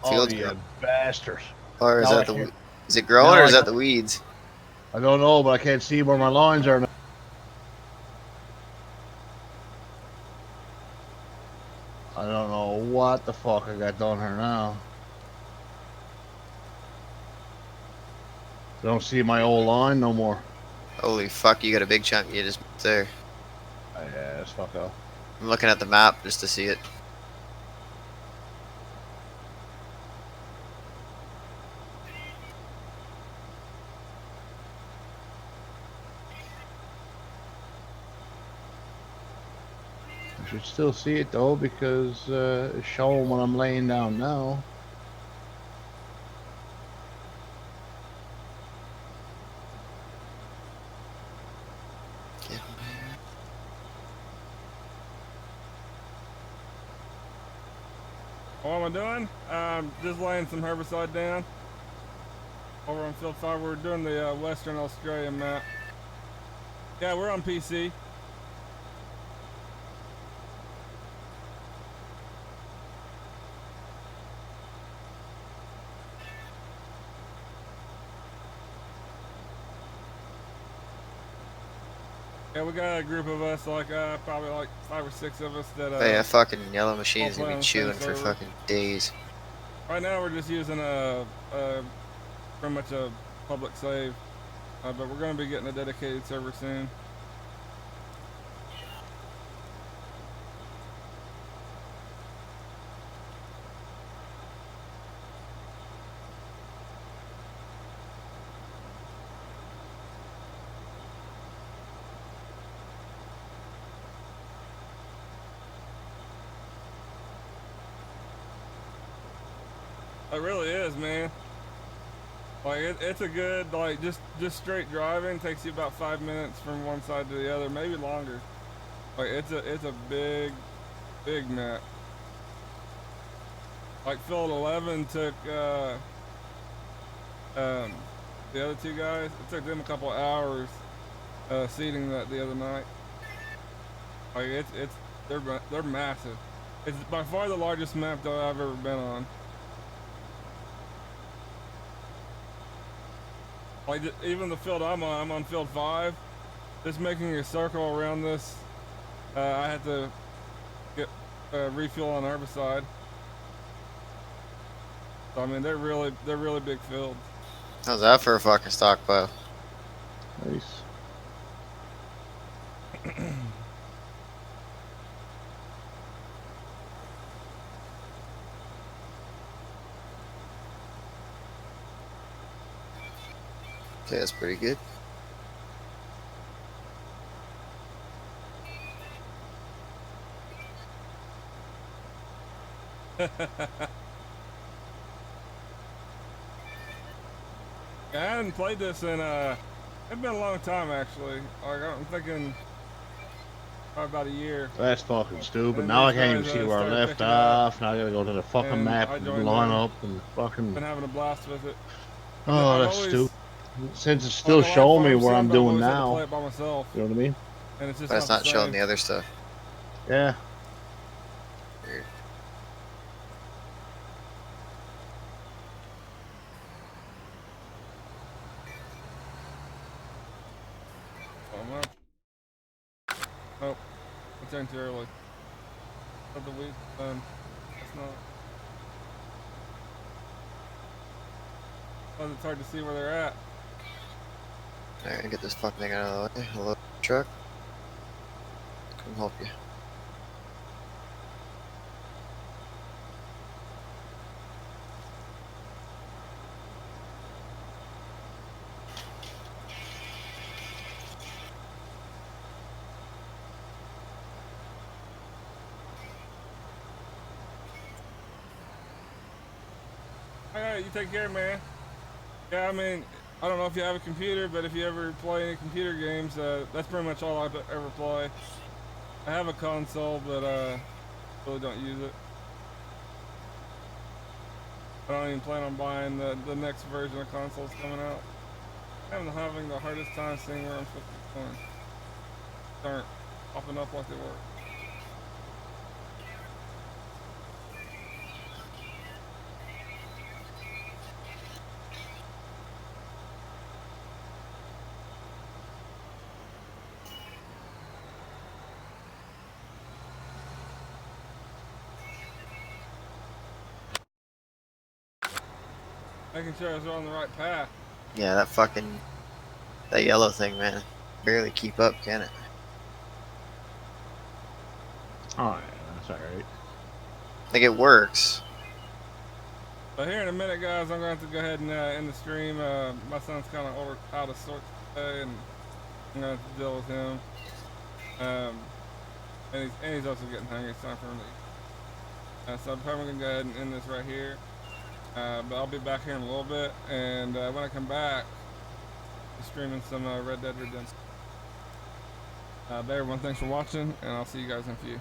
Oh, Field's you growing. bastard. Or is Now I that the can't. is it growing Now or I is that can't. the weeds? I don't know, but I can't see where my lines are now. I don't know what the fuck I got done here now. I don't see my old line no more. Holy fuck, you got a big chunk you just missed there. Yeah, it's fuck off. I'm looking at the map just to see it. I should still see it though because it's showing when I'm laying down now. what am I doing? Just laying some herbicide down. Over on field 5, we're doing the Western Australian map. Yeah, we're on PC. Yeah, we got a group of us, like probably like 5 or 6 of us that But yeah, fucking yellow machine's all gonna play be on the same chewing for server. fucking days. Right now we're just using pretty much a public save, but we're going to be getting a dedicated server soon. It really is, man. Like it's a good, like just straight driving takes you about 5 minutes from one side to the other, maybe longer. Like it's a big map. Like field 11 took um, the other 2 guys. It took them a couple hours seeding that the other night. Like it's they're massive. It's by far the largest map that I've ever been on. Like even the field I'm on field 5. Just making a circle around this, I had to get refuel on herbicide. So I mean they're really big fields. How's that for a fucking stockpile? Nice. Okay, that's pretty good. I hadn't played this in it's been a long time actually. Like I'm thinking probably about a year. That's fucking stupid. And Now I these can't even guys see where I started left picking up, off. Now I gotta go to the fucking and map I and joined line in. up and fucking. Been having a blast with it. Oh, I've that's always stupid. Since it's like still I like showing me Farm where Sim, I'm but I've doing always had to play now. it by myself, You know what I mean? and it's just But not it's the not showing same. the other stuff. Yeah. Weird. Oh, I'm up. Oh, I turned too early. Of the week, that's not. Oh, it's hard to see where they're at. Alright, get this fucking thing out of the way. Hello, truck. Come help you. All right, you take care, man. Yeah, I mean, I don't know if you have a computer, but if you ever play any computer games, that's pretty much all I ever play. I have a console, but really don't use it. I don't even plan on buying the next version of consoles coming out. I'm having the hardest time seeing where I'm supposed to be going. They aren't popping up like they were. Making sure I was on the right path. Yeah, that yellow thing, man. Barely keep up, can it? Oh yeah, that's alright. Uh, Like it works. But here in a minute, guys, I'm going to have to go ahead and end the stream. My son's kind of out of sorts today, and I'm going to have to deal with him. And he's also getting hungry. It's time for him to eat. So I'm probably going to go ahead and end this right here. But I'll be back here in a little bit, and when I come back, I'm streaming some Red Dead Redemption. But everyone, thanks for watching, and I'll see you guys in a few.